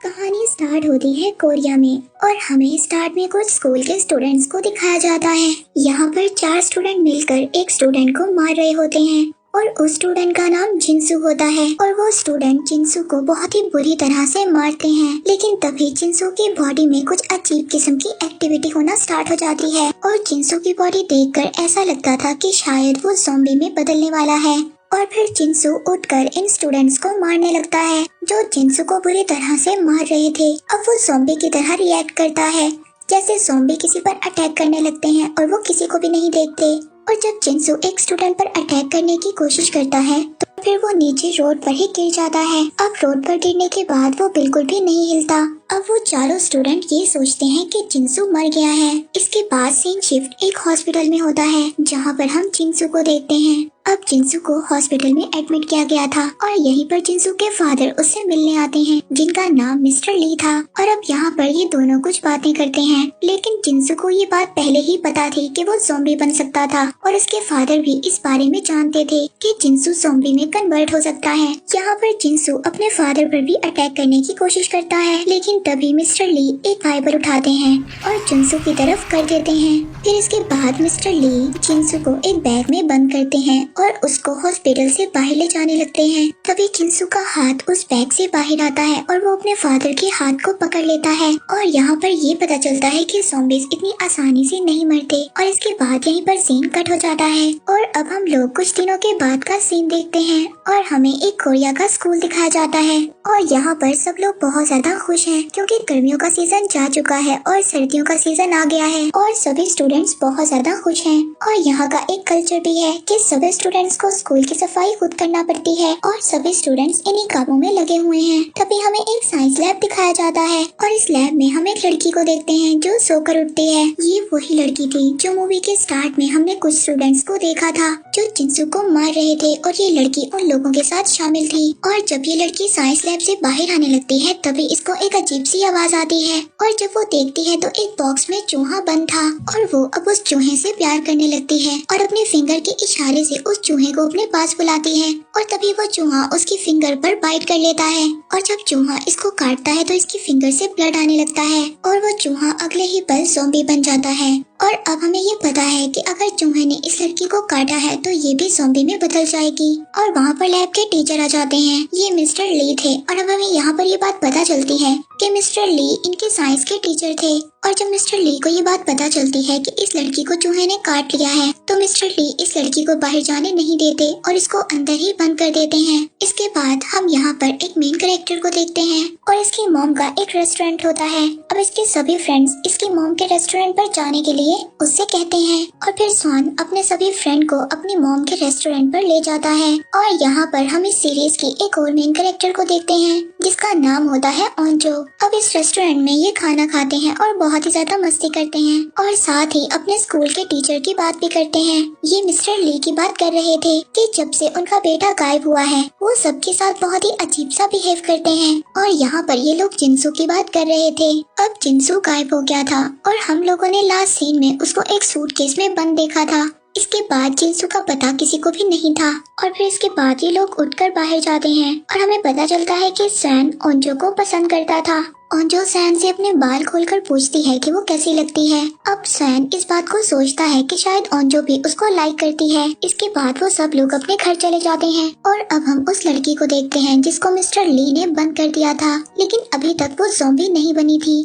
कहानी स्टार्ट होती है कोरिया में और हमें स्टार्ट में कुछ स्कूल के स्टूडेंट्स को दिखाया जाता है। यहाँ पर 4 स्टूडेंट मिलकर एक स्टूडेंट को मार रहे होते हैं और उस स्टूडेंट का नाम जिनसू होता है और वो स्टूडेंट जिनसू को बहुत ही बुरी तरह से मारते हैं। लेकिन तभी जिनसू की बॉडी में कुछ अजीब किस्म की एक्टिविटी होना स्टार्ट हो जाती है और जिनसू की बॉडी देखकर ऐसा लगता था कि शायद वो ज़ॉम्बी में बदलने वाला है। और फिर जिनसू उठकर इन स्टूडेंट्स को मारने लगता है जो जिनसू को बुरी तरह से मार रहे थे। अब वो ज़ॉम्बी की तरह रिएक्ट करता है, जैसे ज़ॉम्बी किसी पर अटैक करने लगते हैं और वो किसी को भी नहीं देखते। और जब जिनसू एक स्टूडेंट पर अटैक करने की कोशिश करता है तो फिर वो नीचे रोड पर ही गिर जाता है। अब रोड पर गिरने के बाद वो बिल्कुल भी नहीं हिलता। अब वो चारों स्टूडेंट ये सोचते हैं कि जिनसू मर गया है। इसके बाद सीन शिफ्ट एक हॉस्पिटल में होता है जहाँ पर हम जिनसू को देखते हैं। अब जिनसू को हॉस्पिटल में एडमिट किया गया था और यहीं पर जिनसू के फादर उससे मिलने आते हैं जिनका नाम मिस्टर ली था। और अब यहाँ पर ये दोनों कुछ बातें करते हैं, लेकिन जिनसू को ये बात पहले ही पता थी कि वो ज़ॉम्बी बन सकता था और उसके फादर भी इस बारे में जानते थे कि जिनसू ज़ॉम्बी में कन्वर्ट हो सकता है। यहाँ पर जिनसू अपने फादर पर भी अटैक करने की कोशिश करता है, लेकिन तभी मिस्टर ली एक वाइपर उठाते हैं और जिनसू की तरफ कर देते हैं। फिर इसके बाद मिस्टर ली जिनसू को एक बैग में बंद करते हैं और उसको हॉस्पिटल से बाहर ले जाने लगते हैं। तभी जिनसू का हाथ उस बैग से बाहर आता है और वो अपने फादर के हाथ को पकड़ लेता है। और यहाँ पर ये पता चलता है कि ज़ॉम्बीज़ इतनी आसानी से नहीं मरते। और इसके बाद यहीं पर सीन कट हो जाता है और अब हम लोग कुछ दिनों के बाद का सीन देखते हैं और हमें एक कोरिया का स्कूल दिखाया जाता है। और यहाँ पर सब लोग बहुत ज्यादा खुश हैं क्योंकि गर्मियों का सीजन जा चुका है और सर्दियों का सीजन आ गया है और सभी स्टूडेंट्स बहुत ज्यादा खुश हैं। और यहाँ का एक कल्चर भी है कि सभी स्टूडेंट्स को स्कूल की सफाई खुद करना पड़ती है और सभी स्टूडेंट्स इन्हीं कामों में लगे हुए हैं। तभी हमें एक साइंस लैब दिखाया जाता है और इस लैब में हम एक लड़की को देखते हैं जो सोकर उठती है। ये वही लड़की थी जो मूवी के स्टार्ट में हमने कुछ स्टूडेंट्स को देखा था जो जिनसू को मार रहे थे और ये लड़की उन लोगों के साथ शामिल थी। और जब ये लड़की साइंस लैब से बाहर आने लगती है तभी इसको एक अजीब सी आवाज आती है और जब वो देखती है तो एक बॉक्स में चूहा बंद था और वो अब उस चूहे से प्यार करने लगती है और अपने फिंगर के इशारे से उस चूहे को अपने पास बुलाती है। और तभी वो चूहा उसकी फिंगर पर बाइट कर लेता है और जब चूहा इसको काटता है तो इसकी फिंगर से ब्लड आने लगता है और वो चूहा अगले ही पल ज़ॉम्बी बन जाता है। और अब हमें ये पता है कि अगर चूहे ने इस लड़की को काटा है तो ये भी ज़ॉम्बी में बदल जाएगी। और वहाँ पर लैब के टीचर आ जाते हैं, ये मिस्टर ली थे। और अब हमें यहाँ पर ये बात पता चलती है कि मिस्टर ली इनके साइंस के टीचर थे। और जब मिस्टर ली को ये बात पता चलती है कि इस लड़की को चूहे ने काट लिया है तो मिस्टर ली इस लड़की को बाहर जाने नहीं देते और इसको अंदर ही बंद कर देते हैं। इसके बाद हम यहाँ पर एक मेन कैरेक्टर को देखते हैं और इसकी मॉम का एक रेस्टोरेंट होता है। अब इसके सभी फ्रेंड्स इसकी मॉम के रेस्टोरेंट पर जाने के लिए उससे कहते हैं और फिर स्वान अपने सभी फ्रेंड को अपनी मॉम के रेस्टोरेंट पर ले जाता है। और यहाँ पर हम इस सीरीज की एक और मेन कैरेक्टर को देखते हैं जिसका नाम होता है ओंजो। अब इस रेस्टोरेंट में ये खाना खाते हैं और बहुत ही ज्यादा मस्ती करते हैं और साथ ही अपने स्कूल के टीचर की बात भी करते हैं। ये मिस्टर ली की बात कर रहे थे कि जब से उनका बेटा गायब हुआ है वो सबके साथ बहुत ही अजीब सा बिहेव करते हैं। और यहाँ पर ये लोग जिनसू की बात कर रहे थे। अब जिनसू गायब हो गया था और हम लोगों ने लास्ट सीन में उसको एक सूटकेस में बंद देखा था। इसके बाद जिनसू का पता किसी को भी नहीं था और फिर इसके बाद ये लोग उठकर बाहर जाते हैं और हमें पता चलता है कि सैन ओंजो को पसंद करता था। ओंजो सैन से अपने बाल खोलकर पूछती है कि वो कैसी लगती है। अब सैन इस बात को सोचता है कि शायद ओंजो भी उसको लाइक करती है। इसके बाद वो सब लोग अपने घर चले जाते हैं और अब हम उस लड़की को देखते हैं जिसको मिस्टर ली ने बंद कर दिया था, लेकिन अभी तक वो ज़ॉम्बी नहीं बनी थी।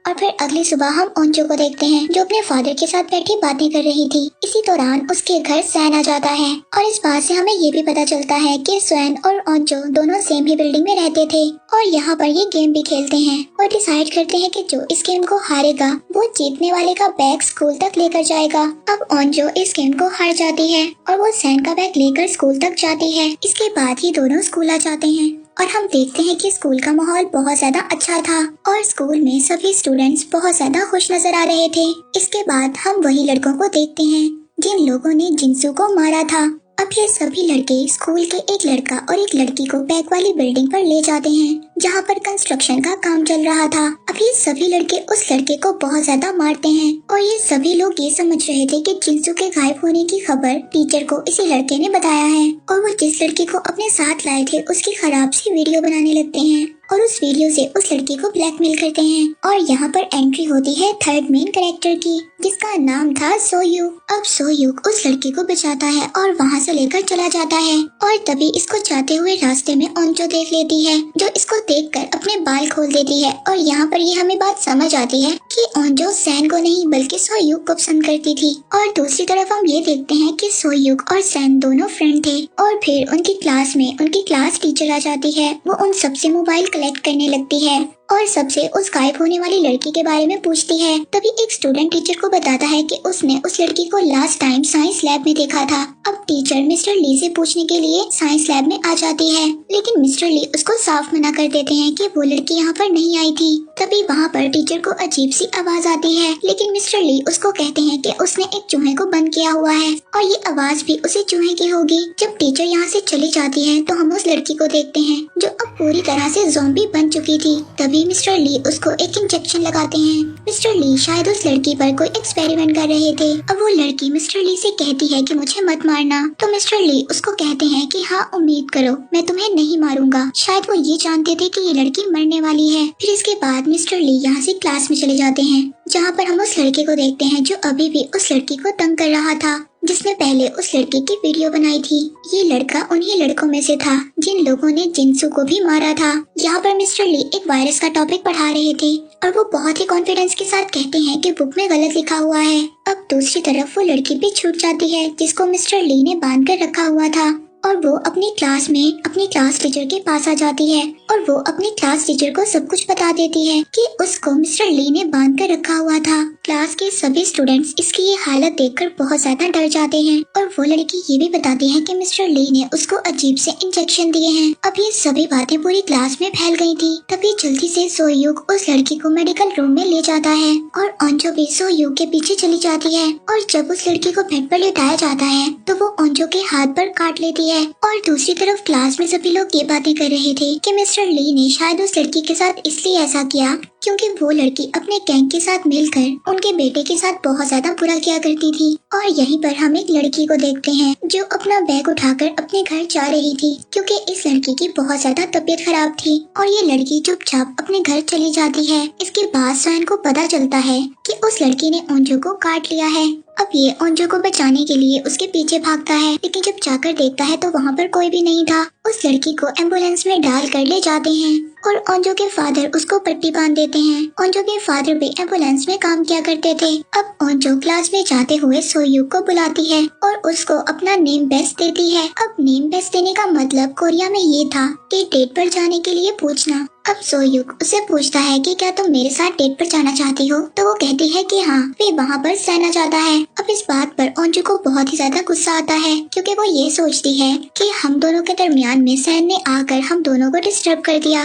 और फिर अगली सुबह हम ओंजो को देखते हैं जो अपने फादर के साथ बैठी बातें कर रही थी। इसी दौरान उसके घर सैन आ जाता है और इस बात से हमें ये भी पता चलता है कि सैन और ओंजो दोनों सेम ही बिल्डिंग में रहते थे और यहाँ पर ये गेम भी खेलते हैं और डिसाइड करते हैं कि जो इस गेम को हारेगा वो जीतने वाले का बैग स्कूल तक लेकर जाएगा। अब ओंजो इस गेम को हार जाती है और वो सैन का बैग लेकर स्कूल तक जाती है। इसके बाद ही दोनों स्कूल आ जाते हैं और हम देखते हैं कि स्कूल का माहौल बहुत ज्यादा अच्छा था और स्कूल में सभी स्टूडेंट्स बहुत ज्यादा खुश नजर आ रहे थे। इसके बाद हम वही लड़कों को देखते हैं जिन लोगों ने जिनसू को मारा था। अब ये सभी लड़के स्कूल के एक लड़का और एक लड़की को बैग वाली बिल्डिंग पर ले जाते हैं जहाँ पर कंस्ट्रक्शन का काम चल रहा था। अब ये सभी लड़के उस लड़के को बहुत ज्यादा मारते हैं और ये सभी लोग ये समझ रहे थे कि जिनसू के गायब होने की खबर टीचर को इसी लड़के ने बताया है और वो जिस लड़की को अपने साथ लाए थे उसकी खराब सी वीडियो बनाने लगते हैं और उस वीडियो से उस लड़की को ब्लैकमेल करते हैं। और यहाँ पर एंट्री होती है थर्ड मेन कैरेक्टर की, जिसका नाम था सोयूक। अब सोयूक उस लड़की को बचाता है और वहाँ से लेकर चला जाता है। और तभी इसको जाते हुए रास्ते में ओंजो देख लेती है, जो इसको देखकर अपने बाल खोल देती है। और यहाँ पर ये हमें बात समझ आती है कि ओंजो सैन को नहीं बल्कि सोयूक को पसंद करती थी। और दूसरी तरफ हम ये देखते हैं कि सोयूक और सैन दोनों फ्रेंड थे। और फिर उनकी क्लास में उनकी क्लास टीचर आ जाती है। वो उन सबसे मोबाइल कलेक्ट करने लगती है और सबसे उस गायब होने वाली लड़की के बारे में पूछती है। तभी एक स्टूडेंट टीचर को बताता है कि उसने उस लड़की को लास्ट टाइम साइंस लैब में देखा था। अब टीचर मिस्टर ली से पूछने के लिए साइंस लैब में आ जाती है, लेकिन मिस्टर ली उसको साफ मना कर देते हैं कि वो लड़की यहाँ पर नहीं आई थी। तभी वहाँ पर टीचर को अजीब सी आवाज आती है, लेकिन मिस्टर ली उसको कहते हैं कि उसने एक चूहे को बंद किया हुआ है और ये आवाज भी उसी चूहे की होगी। जब टीचर यहाँ से चली जाती है तो हम उस लड़की को देखते हैं जो अब पूरी तरह से ज़ॉम्बी बन चुकी थी। तभी मिस्टर ली उसको एक इंजेक्शन लगाते हैं। मिस्टर ली शायद उस लड़की पर कोई एक्सपेरिमेंट कर रहे थे। अब वो लड़की मिस्टर ली से कहती है कि मुझे मत मारना, तो मिस्टर ली उसको कहते हैं कि हाँ उम्मीद करो, मैं तुम्हें नहीं मारूंगा। शायद वो ये जानते थे कि ये लड़की मरने वाली है। फिर इसके बाद मिस्टर ली यहाँ से क्लास में चले जाते हैं, जहाँ पर हम उस लड़के को देखते हैं जो अभी भी उस लड़की को तंग कर रहा था, जिसने पहले उस लड़की की वीडियो बनाई थी। ये लड़का उन्हीं लड़कों में से था जिन लोगों ने जिनसू को भी मारा था। यहाँ पर मिस्टर ली एक वायरस का टॉपिक पढ़ा रहे थे और वो बहुत ही कॉन्फिडेंस के साथ कहते हैं कि बुक में गलत लिखा हुआ है। अब दूसरी तरफ वो लड़की भी छूट जाती है जिसको मिस्टर ली ने बांध कर रखा हुआ था और वो अपनी क्लास में अपनी क्लास टीचर के पास आ जाती है और वो अपनी क्लास टीचर को सब कुछ बता देती है कि उसको मिस्टर ली ने बांध कर रखा हुआ था। क्लास के सभी स्टूडेंट्स इसकी ये हालत देखकर बहुत ज्यादा डर जाते हैं और वो लड़की ये भी बताती है कि मिस्टर ली ने उसको अजीब से इंजेक्शन दिए हैं। अब ये सभी बातें पूरी क्लास में फैल गई थी। तभी जल्दी से सोयूक उस लड़की को मेडिकल रूम में ले जाता है और ओंजो भी सोयूक के पीछे चली जाती है। और जब उस लड़की को बेड पर लेटाया जाता है तो वो ओंजो के हाथ पर काट लेती है। और दूसरी तरफ क्लास में सभी लोग ये बातें कर रहे थे कि मिस्टर ली ने शायद उस लड़की के साथ इसलिए ऐसा किया क्योंकि वो लड़की अपने गैंग के साथ मिलकर उनके बेटे के साथ बहुत ज्यादा बुरा किया करती थी। और यहीं पर हम एक लड़की को देखते हैं जो अपना बैग उठाकर अपने घर जा रही थी क्योंकि इस लड़की की बहुत ज्यादा तबीयत खराब थी। और ये लड़की चुपचाप अपने घर चली जाती है। इसके बाद सैन को पता चलता है कि उस लड़की ने ओंजो को काट लिया है। अब ये ओंजो को बचाने के लिए उसके पीछे भागता है, लेकिन जब जाकर देखता है तो वहाँ पर कोई भी नहीं था। उस लड़की को एम्बुलेंस में डाल कर ले जाते हैं और ओंजो के फादर उसको पट्टी बांध देते हैं। ओंजो के फादर भी एम्बुलेंस में काम किया करते थे। अब ओंजो क्लास में जाते हुए सोयूक को बुलाती है और उसको अपना नेम बेस्ट देती है। अब नेम बेस्ट देने का मतलब कोरिया में ये था कि डेट पर जाने के लिए पूछना। अब सोयूक उससे पूछता है कि क्या तुम मेरे साथ डेट पर जाना चाहती हो, तो वो कहती है कि हाँ। फिर वहाँ पर सैन आ जाता है। अब इस बात पर ओंजो को बहुत ही ज्यादा गुस्सा आता है क्योंकि वो ये सोचती है कि हम दोनों के दरमियान में सैन ने आकर हम दोनों को डिस्टर्ब कर दिया।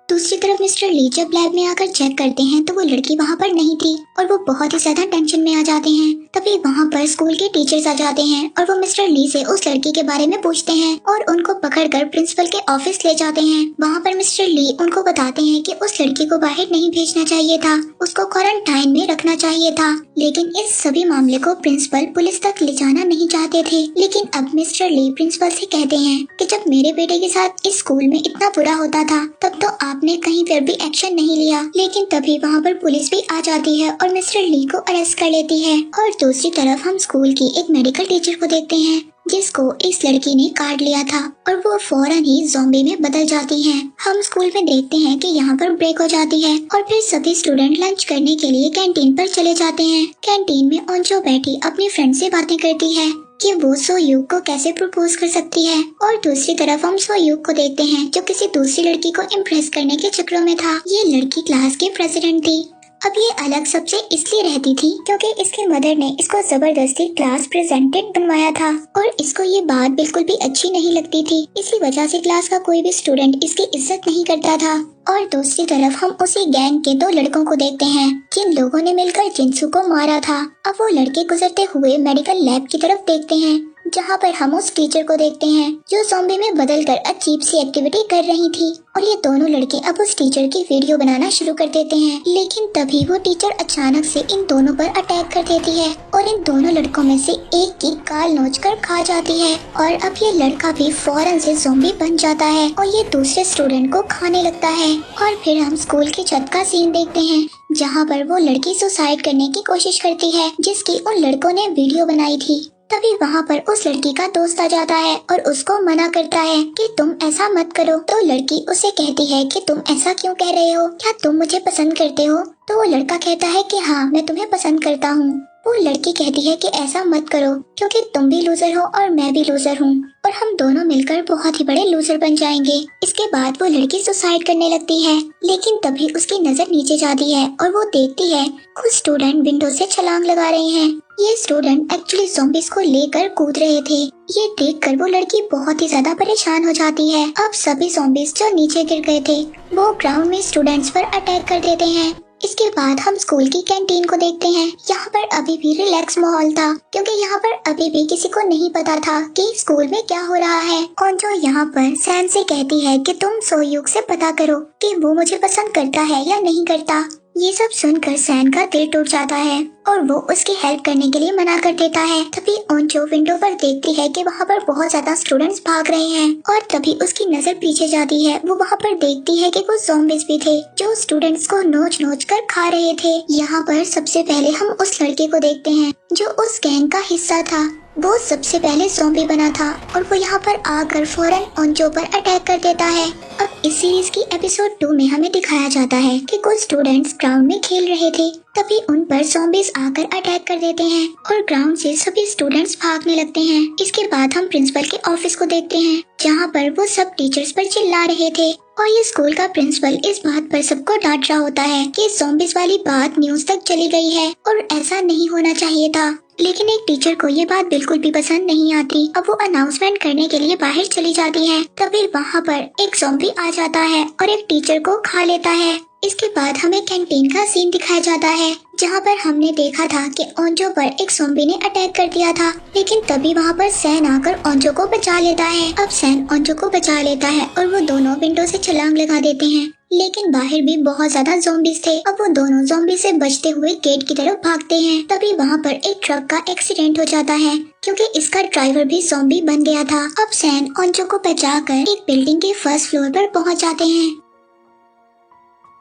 दूसरी तरफ मिस्टर ली जब लैब में आकर चेक करते हैं तो वो लड़की वहाँ पर नहीं थी और वो बहुत ही ज्यादा टेंशन में आ जाते हैं। तभी वहाँ पर स्कूल के टीचर्स आ जाते हैं और वो मिस्टर ली से उस लड़की के बारे में पूछते हैं और उनको पकड़कर प्रिंसिपल के ऑफिस ले जाते हैं। वहाँ पर मिस्टर ली उनको बताते हैं कि उस लड़की को बाहर नहीं भेजना चाहिए था, उसको क्वारंटाइन में रखना चाहिए था। लेकिन इस सभी मामले को प्रिंसिपल पुलिस तक ले जाना नहीं चाहते थे। लेकिन अब मिस्टर ली प्रिंसिपल से कहते हैं कि जब मेरे बेटे के साथ इस स्कूल में इतना बुरा होता था तब तो आपने कहीं पर भी एक्शन नहीं लिया। लेकिन तभी वहाँ पर पुलिस भी आ जाती है और मिस्टर ली को अरेस्ट कर लेती है। और दूसरी तरफ हम स्कूल की एक मेडिकल टीचर को देखते हैं जिसको इस लड़की ने काट लिया था और वो फौरन ही ज़ॉम्बी में बदल जाती हैं। हम स्कूल में देखते हैं कि यहाँ पर ब्रेक हो जाती है और फिर सभी स्टूडेंट लंच करने के लिए कैंटीन पर चले जाते हैं। कैंटीन में ओंजो बैठी अपनी फ्रेंड से बातें करती है कि वो सोयूक को कैसे प्रपोज कर सकती है। और दूसरी तरफ हम सोयूक को देखते हैं जो किसी दूसरी लड़की को इम्प्रेस करने के चक्रों में था। ये लड़की क्लास की प्रेसिडेंट थी। अब ये अलग सबसे इसलिए रहती थी क्योंकि इसके मदर ने इसको जबरदस्ती क्लास प्रेजेंटेड बनवाया था और इसको ये बात बिल्कुल भी अच्छी नहीं लगती थी। इसी वजह से क्लास का कोई भी स्टूडेंट इसकी इज्जत नहीं करता था। और दूसरी तरफ हम उसी गैंग के दो लड़कों को देखते हैं जिन लोगों ने मिलकर जिनसू को मारा था। अब वो लड़के गुजरते हुए मेडिकल लैब की तरफ देखते हैं जहाँ पर हम उस टीचर को देखते हैं जो ज़ॉम्बी में बदलकर अजीब सी एक्टिविटी कर रही थी। और ये दोनों लड़के अब उस टीचर की वीडियो बनाना शुरू कर देते हैं, लेकिन तभी वो टीचर अचानक से इन दोनों पर अटैक कर देती है और इन दोनों लड़कों में से एक की गाल नोचकर खा जाती है। और अब ये लड़का भी फौरन से ज़ॉम्बी बन जाता है और ये दूसरे स्टूडेंट को खाने लगता है। और फिर हम स्कूल की छत का सीन देखते हैं जहाँ पर वो लड़की सुसाइड करने की कोशिश करती है जिसकी उन लड़कों ने वीडियो बनाई थी। तभी वहाँ पर उस लड़की का दोस्त आ जाता है और उसको मना करता है कि तुम ऐसा मत करो। तो लड़की उसे कहती है कि तुम ऐसा क्यों कह रहे हो, क्या तुम मुझे पसंद करते हो? तो वो लड़का कहता है कि हाँ, मैं तुम्हें पसंद करता हूँ। वो लड़की कहती है कि ऐसा मत करो क्योंकि तुम भी लूजर हो और मैं भी लूजर हूँ और हम दोनों मिलकर बहुत ही बड़े लूजर बन जाएंगे। इसके बाद वो लड़की सुसाइड करने लगती है, लेकिन तभी उसकी नजर नीचे जाती है और वो देखती है कुछ स्टूडेंट विंडो से छलांग लगा रहे हैं। ये स्टूडेंट एक्चुअली ज़ॉम्बीज़ को लेकर कूद रहे थे। ये देखकर वो लड़की बहुत ही ज्यादा परेशान हो जाती है। अब सभी ज़ॉम्बीज़ जो नीचे गिर गए थे वो ग्राउंड में स्टूडेंट्स पर अटैक कर देते हैं। इसके बाद हम स्कूल की कैंटीन को देखते हैं। यहाँ पर अभी भी रिलैक्स माहौल था क्योंकि यहाँ पर अभी भी किसी को नहीं पता था कि स्कूल में क्या हो रहा है। और जो यहाँ पर सैन से कहती है कि तुम सोयूक से पता करो कि वो मुझे पसंद करता है या नहीं करता। ये सब सुनकर सैन का दिल टूट जाता है और वो उसकी हेल्प करने के लिए मना कर देता है। तभी ओंजो विंडो पर देखती है कि वहाँ पर बहुत ज्यादा स्टूडेंट्स भाग रहे हैं और तभी उसकी नजर पीछे जाती है। वो वहाँ पर देखती है कि कुछ ज़ॉम्बीज़ भी थे जो स्टूडेंट्स को नोच नोच कर खा रहे थे। यहाँ पर सबसे पहले हम उस लड़के को देखते हैं जो उस गैंग का हिस्सा था। वो सबसे पहले ज़ॉम्बी बना था और वो यहाँ पर आकर फौरन ओंजो पर अटैक कर देता है। अब इस सीरीज की एपिसोड 2 में हमें दिखाया जाता है कि कुछ स्टूडेंट्स ग्राउंड में खेल रहे थे, तभी उन पर ज़ॉम्बीज़ आकर अटैक कर देते हैं और ग्राउंड से सभी स्टूडेंट्स भागने लगते हैं। इसके बाद हम प्रिंसिपल के ऑफिस को देखते हैं जहाँ पर वो सब टीचर्स पर चिल्ला रहे थे और ये स्कूल का प्रिंसिपल इस बात पर सबको डांट रहा होता है कि ज़ॉम्बीज़ वाली बात न्यूज तक चली गई है और ऐसा नहीं होना चाहिए था। लेकिन एक टीचर को ये बात बिल्कुल भी पसंद नहीं आती। अब वो अनाउंसमेंट करने के लिए बाहर चली जाती है, तभी वहाँ पर एक ज़ॉम्बी आ जाता है और एक टीचर को खा लेता है। इसके बाद हमें कैंटीन का सीन दिखाया जाता है जहाँ पर हमने देखा था कि ओंजो पर एक ज़ॉम्बी ने अटैक कर दिया था, लेकिन तभी वहाँ पर सैन आकर ओंजो को बचा लेता है। अब सैन ओंजो को बचा लेता है और वो दोनों विंडो से छलांग लगा देते हैं, लेकिन बाहर भी बहुत ज्यादा ज़ॉम्बीज़ थे। अब वो दोनों ज़ॉम्बी से बचते हुए गेट की तरफ भागते हैं। तभी वहाँ पर एक ट्रक का एक्सीडेंट हो जाता है क्योंकि इसका ड्राइवर भी ज़ॉम्बी बन गया था। अब सैन ओंजो को बचाकर एक बिल्डिंग के फर्स्ट फ्लोर पर पहुँच जाते हैं।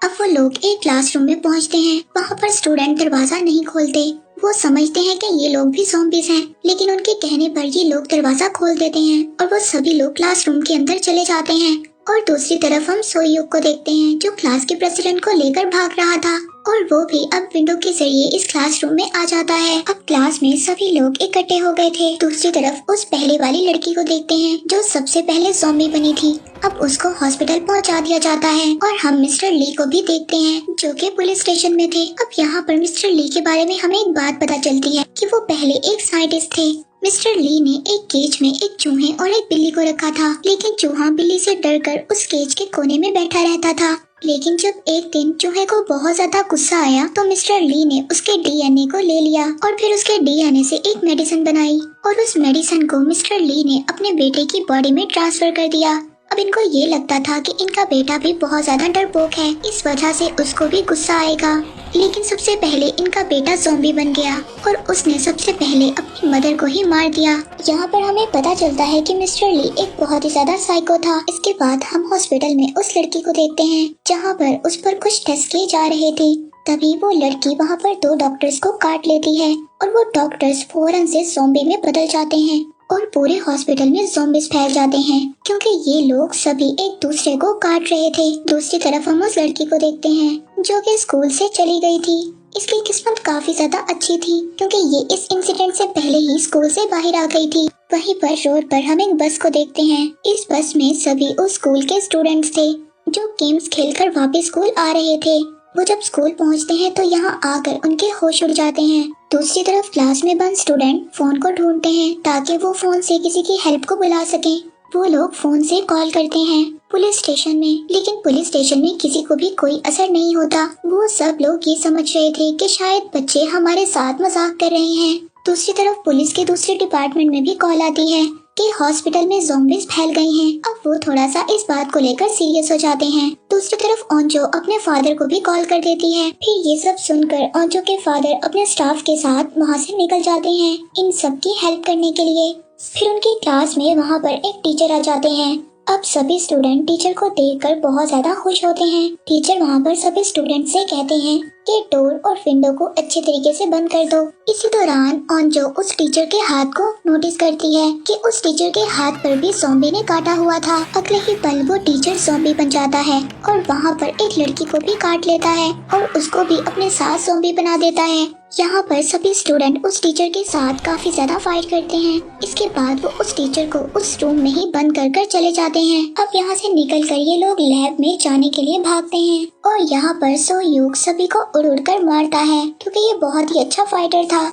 अब वो लोग एक क्लासरूम में पहुंचते हैं। वहाँ पर स्टूडेंट दरवाजा नहीं खोलते। वो समझते हैं कि ये लोग भी ज़ॉम्बीज़ हैं, लेकिन उनके कहने पर ये लोग दरवाजा खोल देते हैं और वो सभी लोग क्लासरूम के अंदर चले जाते हैं। और दूसरी तरफ हम सोयूक को देखते हैं जो क्लास के प्रेसिडेंट को लेकर भाग रहा था और वो भी अब विंडो के जरिए इस क्लासरूम में आ जाता है। अब क्लास में सभी लोग इकट्ठे हो गए थे। दूसरी तरफ उस पहले वाली लड़की को देखते हैं जो सबसे पहले ज़ॉम्बी बनी थी। अब उसको हॉस्पिटल पहुंचा दिया जाता है और हम मिस्टर ली को भी देखते हैं जो कि पुलिस स्टेशन में थे। अब यहाँ पर मिस्टर ली के बारे में हमें एक बात पता चलती है कि वो पहले एक साइंटिस्ट थे। मिस्टर ली ने एक केज में एक चूहे और एक बिल्ली को रखा था, लेकिन चूहा बिल्ली से डरकर उस केज के कोने में बैठा रहता था। लेकिन जब एक दिन चूहे को बहुत ज्यादा गुस्सा आया तो मिस्टर ली ने उसके डीएनए को ले लिया और फिर उसके डीएनए से एक मेडिसिन बनाई और उस मेडिसिन को मिस्टर ली ने अपने बेटे की बॉडी में ट्रांसफर कर दिया। अब इनको ये लगता था कि इनका बेटा भी बहुत ज्यादा डरपोक है, इस वजह से उसको भी गुस्सा आएगा। लेकिन सबसे पहले इनका बेटा ज़ॉम्बी बन गया और उसने सबसे पहले अपनी मदर को ही मार दिया। यहाँ पर हमें पता चलता है कि मिस्टर ली एक बहुत ही ज्यादा साइको था। इसके बाद हम हॉस्पिटल में उस लड़की को देखते हैं जहाँ पर उस पर कुछ टेस्ट किए जा रहे थे। तभी वो लड़की वहाँ पर 2 डॉक्टर्स को काट लेती है और वो डॉक्टर्स फौरन से ज़ॉम्बी में बदल जाते हैं और पूरे हॉस्पिटल में ज़ॉम्बीज़ फैल जाते हैं क्योंकि ये लोग सभी एक दूसरे को काट रहे थे। दूसरी तरफ हम उस लड़की को देखते हैं जो कि स्कूल से चली गई थी। इसकी किस्मत काफी ज्यादा अच्छी थी क्योंकि ये इस इंसिडेंट से पहले ही स्कूल से बाहर आ गई थी। वहीं पर रोड पर हम एक बस को देखते हैं। इस बस में सभी उस स्कूल के स्टूडेंट्स थे जो गेम्स खेलकर वापस स्कूल आ रहे थे। वो जब स्कूल पहुंचते हैं तो यहाँ आकर उनके होश उड़ जाते हैं। दूसरी तरफ क्लास में बंद स्टूडेंट फोन को ढूंढते हैं ताकि वो फोन से किसी की हेल्प को बुला सकें। वो लोग फोन से कॉल करते हैं पुलिस स्टेशन में, लेकिन पुलिस स्टेशन में किसी को भी कोई असर नहीं होता। वो सब लोग ये समझ रहे थे कि शायद बच्चे हमारे साथ मजाक कर रहे हैं। दूसरी तरफ पुलिस के दूसरे डिपार्टमेंट में भी कॉल आती है कि हॉस्पिटल में ज़ॉम्बीज फैल गई हैं। अब वो थोड़ा सा इस बात को लेकर सीरियस हो जाते हैं। दूसरी तरफ ओंजो अपने फादर को भी कॉल कर देती है। फिर ये सब सुनकर ओंजो के फादर अपने स्टाफ के साथ वहाँ से निकल जाते हैं इन सब की हेल्प करने के लिए। फिर उनकी क्लास में वहाँ पर एक टीचर आ जाते हैं। अब सभी स्टूडेंट टीचर को देखकर बहुत ज्यादा खुश होते हैं। टीचर वहाँ पर सभी स्टूडेंट से कहते हैं कि डोर और विंडो को अच्छे तरीके से बंद कर दो। इसी दौरान ओंजो उस टीचर के हाथ को नोटिस करती है कि उस टीचर के हाथ पर भी ज़ॉम्बी ने काटा हुआ था। अगले ही पल वो टीचर ज़ॉम्बी बन जाता है और वहाँ पर एक लड़की को भी काट लेता है और उसको भी अपने साथ ज़ॉम्बी बना देता है। यहाँ पर सभी स्टूडेंट उस टीचर के साथ काफी ज्यादा फाइट करते हैं। इसके बाद वो उस टीचर को उस रूम में ही बंद कर चले जाते हैं। अब यहाँ से निकलकर ये लोग लैब में जाने के लिए भागते हैं और यहाँ पर सो यूग सभी को उड़ कर मारता है क्योंकि ये बहुत ही अच्छा फाइटर था।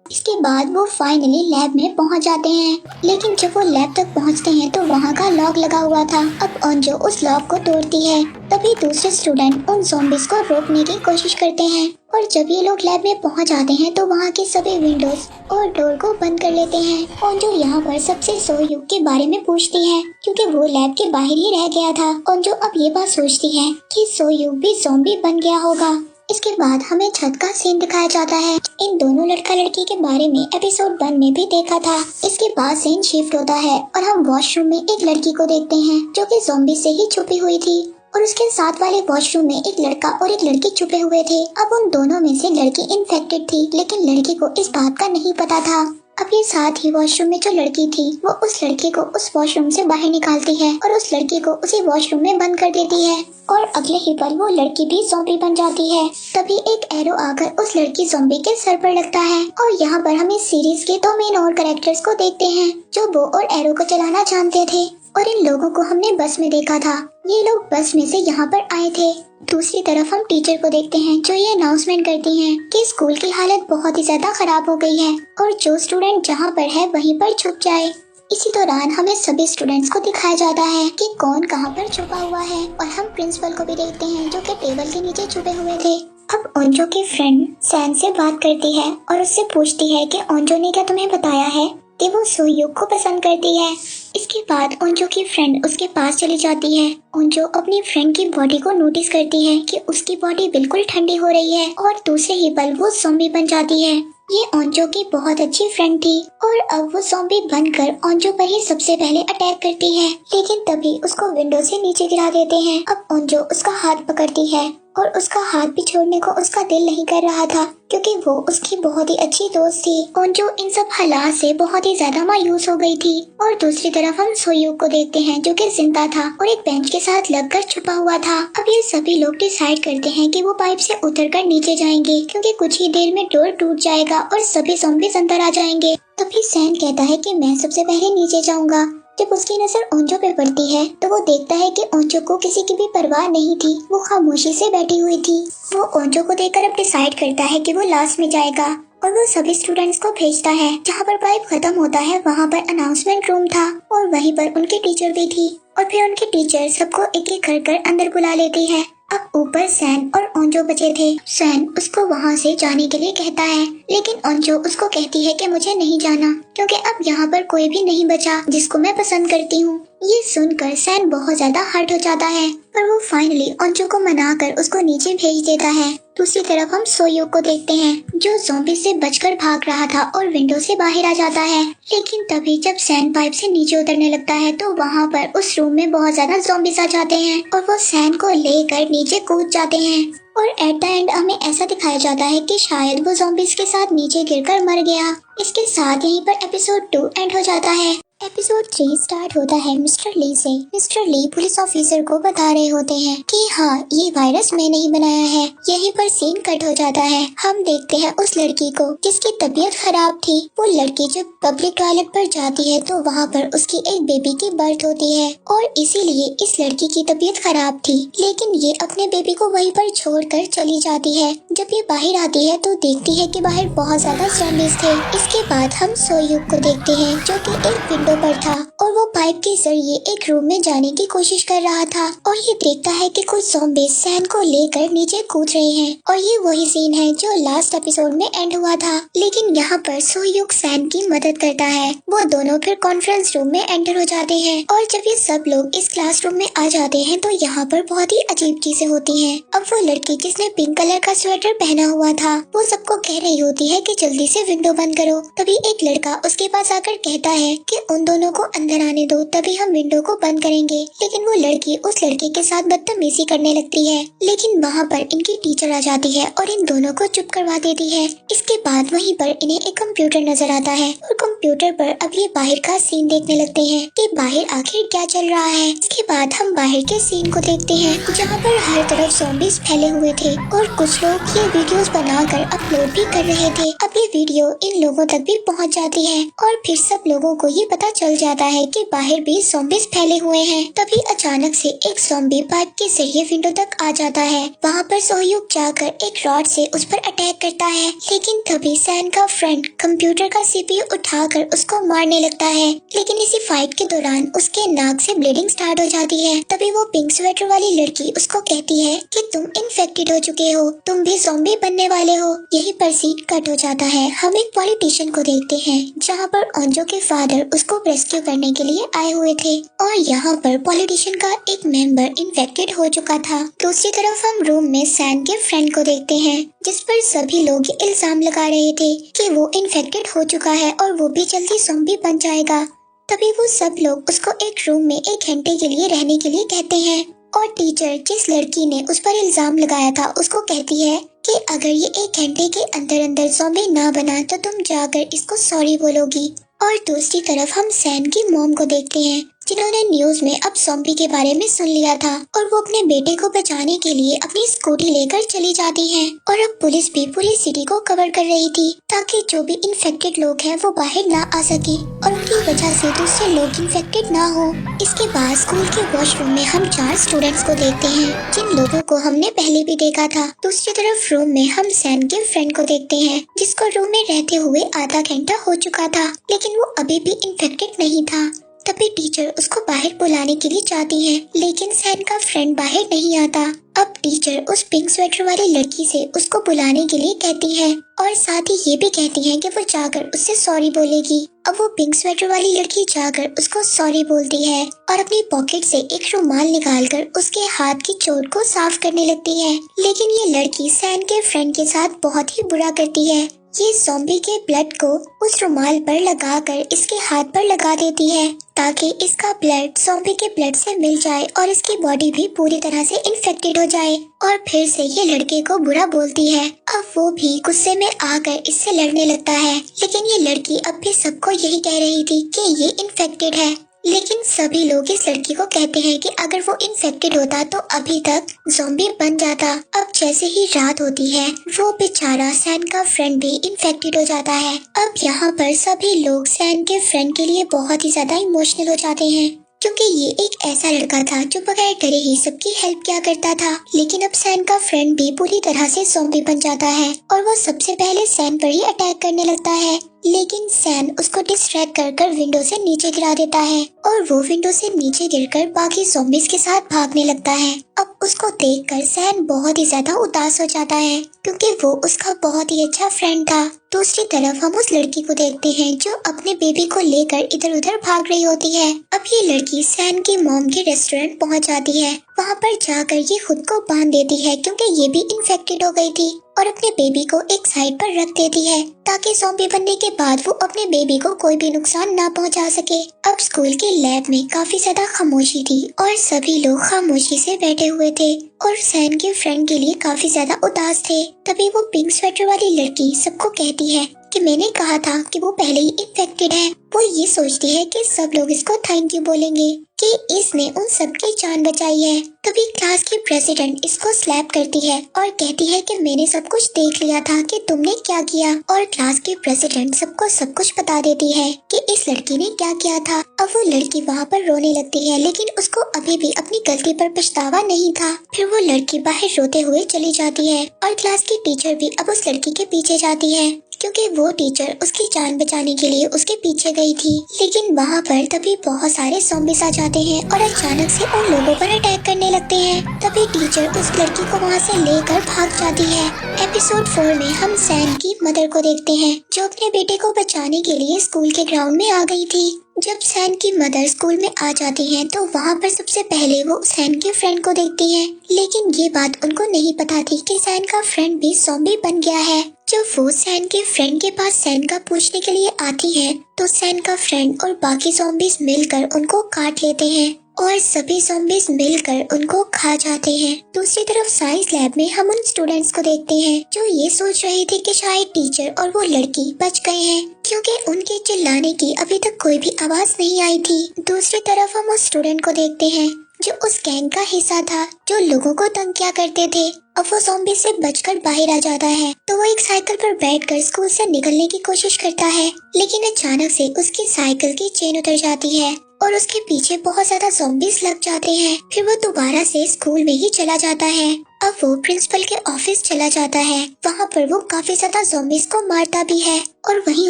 इसके बाद वो फाइनली लैब में पहुंच जाते हैं, लेकिन जब वो लैब तक पहुंचते हैं तो वहां का लॉक लगा हुआ था। अब ओंजो उस लॉक को तोड़ती है। तभी दूसरे स्टूडेंट उन ज़ॉम्बीज को रोकने की कोशिश करते हैं और जब ये लोग लैब में पहुंच जाते हैं तो वहां के सभी विंडोज और डोर को बंद कर लेते हैं। ओंजो यहाँ पर सबसे सोयूग के बारे में पूछती है क्योंकि वो लैब के बाहर ही रह गया था। ओंजो अब ये बात सोचती है कि सोयूग भी ज़ॉम्बी बन गया होगा। इसके बाद हमें छत का सीन दिखाया जाता है। इन दोनों लड़का लड़की के बारे में एपिसोड 1 में भी देखा था। इसके बाद सीन शिफ्ट होता है और हम वॉशरूम में एक लड़की को देखते हैं जो कि ज़ॉम्बी से ही छुपी हुई थी और उसके साथ वाले वॉशरूम में एक लड़का और एक लड़की छुपे हुए थे। अब उन दोनों में से लड़की इन्फेक्टेड थी, लेकिन लड़की को इस बात का नहीं पता था। अब ये साथ ही वॉशरूम में जो लड़की थी वो उस लड़के को उस वॉशरूम से बाहर निकालती है और उस लड़की को उसी वॉशरूम में बंद कर देती है और अगले ही पल वो लड़की भी ज़ॉम्बी बन जाती है। तभी एक एरो आकर उस लड़की ज़ॉम्बी के सर पर लगता है और यहाँ पर हम इस सीरीज के 2 मेन और कैरेक्टर्स को देखते हैं जो बो और एरो को चलाना जानते थे और इन लोगों को हमने बस में देखा था। ये लोग बस में से यहाँ पर आए थे। दूसरी तरफ हम टीचर को देखते हैं जो ये अनाउंसमेंट करती हैं कि स्कूल की हालत बहुत ही ज्यादा खराब हो गई है और जो स्टूडेंट जहाँ पर है वहीं पर छुप जाए। इसी दौरान हमें सभी स्टूडेंट्स को दिखाया जाता है कि कौन कहाँ पर छुपा हुआ है और हम प्रिंसिपल को भी देखते हैं जो कि टेबल के नीचे छुपे हुए थे। अब ओंजो की फ्रेंड सैन से बात करती है और उससे पूछती है कि ओंजो ने क्या तुम्हें बताया है कि वो सोयूग को पसंद करती है। इसके बाद ओंजो की फ्रेंड उसके पास चली जाती है। ओंजो अपनी फ्रेंड की बॉडी को नोटिस करती है कि उसकी बॉडी बिल्कुल ठंडी हो रही है और दूसरे ही पल वो ज़ॉम्बी बन जाती है। ये ओंजो की बहुत अच्छी फ्रेंड थी और अब वो ज़ॉम्बी बनकर ओंजो पर ही सबसे पहले अटैक करती है, लेकिन तभी उसको विंडो से नीचे गिरा देते हैं। अब ओंजो उसका हाथ पकड़ती है और उसका हाथ भी छोड़ने को उसका दिल नहीं कर रहा था क्योंकि वो उसकी बहुत ही अच्छी दोस्त थी। ओंजो इन सब हालात से बहुत ही ज्यादा मायूस हो गई थी और दूसरी तरफ हम सोयूग को देखते हैं जो कि जिंदा था और एक बेंच के साथ लगकर छुपा हुआ था। अब ये सभी लोग डिसाइड करते हैं कि वो पाइप से उतरकर नीचे जाएंगे क्योंकि कुछ ही देर में डोर टूट जाएगा और सभी ज़ॉम्बीज़ अंदर आ जाएंगे। तभी सैन कहता है कि मैं सबसे पहले नीचे जाऊंगा। जब उसकी नजर ओंजो पे पड़ती है तो वो देखता है कि ओंजो को किसी की भी परवाह नहीं थी, वो खामोशी से बैठी हुई थी। वो ओंजो को देखकर अब डिसाइड करता है कि वो लास्ट में जाएगा और वो सभी स्टूडेंट्स को भेजता है। जहाँ पर पाइप खत्म होता है वहाँ पर अनाउंसमेंट रूम था और वहीं पर उनकी टीचर भी थी और फिर उनकी टीचर सबको एक एक कर अंदर बुला लेती है। अब ऊपर सैन और ओंजो बचे थे। सैन उसको वहाँ से जाने के लिए कहता है, लेकिन ओंजो उसको कहती है कि मुझे नहीं जाना क्योंकि अब यहाँ पर कोई भी नहीं बचा जिसको मैं पसंद करती हूँ। ये सुनकर सैन बहुत ज्यादा हर्ट हो जाता है पर वो फाइनली ओंजो को मनाकर उसको नीचे भेज देता है। दूसरी तरफ हम सोयूग को देखते हैं जो ज़ॉम्बी से बचकर भाग रहा था और विंडो से बाहर आ जाता है, लेकिन तभी जब सैन पाइप से नीचे उतरने लगता है तो वहाँ पर उस रूम में बहुत ज्यादा ज़ॉम्बीज़ आ जाते हैं और वो सैन को लेकर नीचे कूद जाते हैं और एट द एंड हमें ऐसा दिखाया जाता है कि शायद वो ज़ॉम्बीज़ के साथ नीचे गिरकर मर गया। इसके साथ यहीं पर एपिसोड 2 एंड हो जाता है। एपिसोड 3 स्टार्ट होता है मिस्टर ली से। मिस्टर ली पुलिस ऑफिसर को बता रहे होते हैं कि हाँ ये वायरस मैंने ही बनाया है। यहीं पर सीन कट हो जाता है। हम देखते हैं उस लड़की को जिसकी तबीयत खराब थी। वो लड़की जब पब्लिक टॉयलेट पर जाती है तो वहाँ पर उसकी एक बेबी की बर्थ होती है और इसीलिए इस लड़की की तबीयत खराब थी, लेकिन ये अपने बेबी को वहीं पर छोड़कर चली जाती है। जब ये बाहर आती है तो देखती है कि बाहर बहुत ज्यादा ज़ॉम्बीज़ थे। इसके बाद हम सोयूग को देखते हैं जो कि एक विंडो विंडो पर था और वो पाइप के जरिए एक रूम में जाने की कोशिश कर रहा था और ये देखता है कि कुछ ज़ॉम्बीज़ सैन को लेकर नीचे कूद रहे हैं। और ये वही सीन है जो लास्ट एपिसोड में एंड हुआ था। लेकिन यहाँ पर सोह्युक सैन की मदद करता है। वो दोनों फिर कॉन्फ्रेंस रूम में एंटर हो जाते हैं और जब ये सब लोग इस क्लासरूम में आ जाते हैं तो यहाँ पर बहुत ही अजीब चीजें होती हैं। अब वो लड़की जिसने पिंक कलर का स्वेटर पहना हुआ था वो सबको कह रही होती है कि जल्दी से विंडो बंद करो। तभी एक लड़का उसके पास आकर कहता है कि उन दोनों को अंदर आने दो, तभी हम विंडो को बंद करेंगे। लेकिन वो लड़की उस लड़के के साथ बदतमीजी करने लगती है। लेकिन वहाँ पर इनकी टीचर आ जाती है और इन दोनों को चुप करवा देती है। इसके बाद वहीं पर इन्हें एक कंप्यूटर नजर आता है और कंप्यूटर पर अब ये बाहर का सीन देखने लगते हैं कि बाहर आखिर क्या चल रहा है। इसके बाद हम बाहर के सीन को देखते हैं जहाँ पर हर तरफ ज़ॉम्बीज़ फैले हुए थे और कुछ लोग ये वीडियोस बनाकर अपलोड भी कर रहे थे। अब ये वीडियो इन लोगों तक भी पहुँच जाती है और फिर सब लोगों को ये पता चल जाता है कि बाहर भी ज़ॉम्बीज़ फैले हुए हैं। तभी अचानक से एक ज़ॉम्बी पाइप के जरिए विंडो तक आ जाता है। वहाँ पर सोह्युक जाकर एक रॉड से उस पर अटैक करता है, लेकिन तभी सैन का फ्रेंड कंप्यूटर का सीपीयू उठाकर उसको मारने लगता है। लेकिन इसी फाइट के दौरान उसके नाक से ब्लीडिंग स्टार्ट हो जाती है। तभी वो पिंक स्वेटर वाली लड़की उसको कहती है कि तुम इन्फेक्टेड हो चुके हो, तुम भी ज़ॉम्बी बनने वाले हो। यही पर सीन कट हो जाता है। हम एक पॉलिटिशियन को देखते हैं जहाँ पर ओंजो के फादर उसको रेस्क्यू करने के लिए आए हुए थे और यहाँ पर पॉलिटिशियन का एक मेंबर इन्फेक्टेड हो चुका था। दूसरी तरफ हम रूम में सैन के फ्रेंड को देखते हैं जिस पर सभी लोग इल्जाम लगा रहे थे कि वो इन्फेक्टेड हो चुका है और वो भी जल्दी ज़ॉम्बी बन जाएगा। तभी वो सब लोग उसको एक रूम में 1 घंटे के लिए रहने के लिए कहते हैं और टीचर जिस लड़की ने उस पर इल्जाम लगाया था उसको कहती है कि अगर ये 1 घंटे के अंदर अंदर ज़ॉम्बी ना बना तो तुम जाकर इसको सॉरी बोलोगी। और दूसरी तरफ हम सैन की मॉम को देखते हैं जिन्होंने न्यूज में अब ज़ॉम्बी के बारे में सुन लिया था और वो अपने बेटे को बचाने के लिए अपनी स्कूटी लेकर चली जाती हैं। और अब पुलिस भी पूरी सिटी को कवर कर रही थी ताकि जो भी इन्फेक्टेड लोग हैं वो बाहर ना आ सके और उनकी वजह से दूसरे लोग इन्फेक्टेड ना हो। इसके बाद स्कूल के वॉशरूम में हम 4 स्टूडेंट्स को देखते हैं जिन लोगों को हमने पहले भी देखा था। दूसरी तरफ रूम में हम सैन के फ्रेंड को देखते हैं जिसको रूम में रहते हुए आधा घंटा हो चुका था लेकिन वो अभी भी इन्फेक्टेड नहीं था। तभी टीचर उसको बाहर बुलाने के लिए जाती है लेकिन सैन का फ्रेंड बाहर नहीं आता। अब टीचर उस पिंक स्वेटर वाली लड़की से उसको बुलाने के लिए कहती है और साथ ही ये भी कहती है कि वो जाकर उससे सॉरी बोलेगी। अब वो पिंक स्वेटर वाली लड़की जाकर उसको सॉरी बोलती है और अपनी पॉकेट से एक रुमाल निकालकर उसके हाथ की चोट को साफ करने लगती है। लेकिन ये लड़की सैन के फ्रेंड के साथ बहुत ही बुरा करती है। ये ज़ॉम्बी के ब्लड को उस रुमाल पर लगाकर इसके हाथ पर लगा देती है ताकि इसका ब्लड ज़ॉम्बी के ब्लड से मिल जाए और इसकी बॉडी भी पूरी तरह से इन्फेक्टेड हो जाए। और फिर से ये लड़के को बुरा बोलती है। अब वो भी गुस्से में आकर इससे लड़ने लगता है लेकिन ये लड़की अब भी सबको यही कह रही थी कि ये इन्फेक्टेड है। लेकिन सभी लोग इस लड़की को कहते हैं कि अगर वो इन्फेक्टेड होता तो अभी तक ज़ॉम्बी बन जाता। अब जैसे ही रात होती है वो बेचारा सैन का फ्रेंड भी इन्फेक्टेड हो जाता है। अब यहाँ पर सभी लोग सैन के फ्रेंड के लिए बहुत ही ज्यादा इमोशनल हो जाते हैं क्योंकि ये एक ऐसा लड़का था जो बगैर डरे ही सबकी हेल्प किया करता था। लेकिन अब सैन का फ्रेंड भी पूरी तरह से ज़ॉम्बी बन जाता है और वो सबसे पहले सैन पर ही अटैक करने लगता है लेकिन सैन उसको डिस्ट्रैक्ट कर विंडो से नीचे गिरा देता है और वो विंडो से नीचे गिरकर बाकी ज़ॉम्बीज़ के साथ भागने लगता है। अब उसको देखकर सैन बहुत ही ज्यादा उदास हो जाता है क्योंकि वो उसका बहुत ही अच्छा फ्रेंड था। दूसरी तरफ हम उस लड़की को देखते हैं जो अपने बेबी को लेकर इधर उधर भाग रही होती है। अब ये लड़की सैन की मॉम के रेस्टोरेंट पहुंच जाती है। वहां पर जाकर ये खुद को बांध देती है क्योंकि ये भी इन्फेक्टेड हो गई थी और अपने बेबी को एक साइड पर रख देती है ताकि ज़ॉम्बी बनने के बाद वो अपने बेबी को कोई भी नुकसान ना पहुंचा सके। अब स्कूल के लैब में काफी ज्यादा खामोशी थी और सभी लोग खामोशी से बैठे हुए थे और सैन के फ्रेंड के लिए काफी ज्यादा उदास थे। तभी वो पिंक स्वेटर वाली लड़की सबको कहती है कि मैंने कहा था कि वो पहले ही इन्फेक्टेड है। वो ये सोचती है कि सब लोग इसको थैंक यू बोलेंगे कि इसने उन सबकी जान बचाई है। तभी क्लास की प्रेसिडेंट इसको स्लैप करती है और कहती है कि मैंने सब कुछ देख लिया था कि तुमने क्या किया। और क्लास की प्रेसिडेंट सबको सब कुछ बता देती है कि इस लड़की ने क्या किया था। अब वो लड़की वहाँ पर रोने लगती है लेकिन उसको अभी भी अपनी गलती पर पछतावा नहीं था। फिर वो लड़की बाहर रोते हुए चली जाती है और क्लास की टीचर भी अब उस लड़की के पीछे जाती है क्योंकि वो टीचर उसकी जान बचाने के लिए उसके पीछे गई थी। लेकिन वहाँ पर तभी बहुत सारे ज़ॉम्बीज़ आ जाते हैं और अचानक से उन लोगों पर अटैक करने लगते हैं। तभी टीचर उस लड़की को वहाँ से लेकर भाग जाती है। एपिसोड 4 में हम सैन की मदर को देखते हैं जो अपने बेटे को बचाने के लिए स्कूल के ग्राउंड में आ गई थी। जब सैन की मदर स्कूल में आ जाती हैं तो वहाँ पर सबसे पहले वो सैन के फ्रेंड को देखती हैं। लेकिन ये बात उनको नहीं पता थी कि सैन का फ्रेंड भी ज़ॉम्बी बन गया है। जब वो सैन के फ्रेंड के पास सैन का पूछने के लिए आती है तो सैन का फ्रेंड और बाकी ज़ॉम्बीज़ मिलकर उनको काट लेते हैं और सभी ज़ॉम्बीज़ मिलकर उनको खा जाते हैं। दूसरी तरफ साइंस लैब में हम उन स्टूडेंट्स को देखते हैं जो ये सोच रहे थे कि शायद टीचर और वो लड़की बच गए हैं क्योंकि उनके चिल्लाने की अभी तक कोई भी आवाज नहीं आई थी। दूसरी तरफ हम उस स्टूडेंट को देखते हैं जो उस गैंग का हिस्सा था जो लोगों को तंग किया करते थे। अब वो ज़ॉम्बी से बचकर बाहर आ जाता है तो वो एक साइकिल पर बैठकर स्कूल से निकलने की कोशिश करता है, लेकिन अचानक से उसकी साइकिल की चेन उतर जाती है और उसके पीछे बहुत ज्यादा ज़ॉम्बीज़ लग जाते हैं। फिर वो दोबारा से स्कूल में ही चला जाता है। अब वो प्रिंसिपल के ऑफिस चला जाता है। वहाँ पर वो काफी ज्यादा ज़ॉम्बीज़ को मारता भी है और वहीं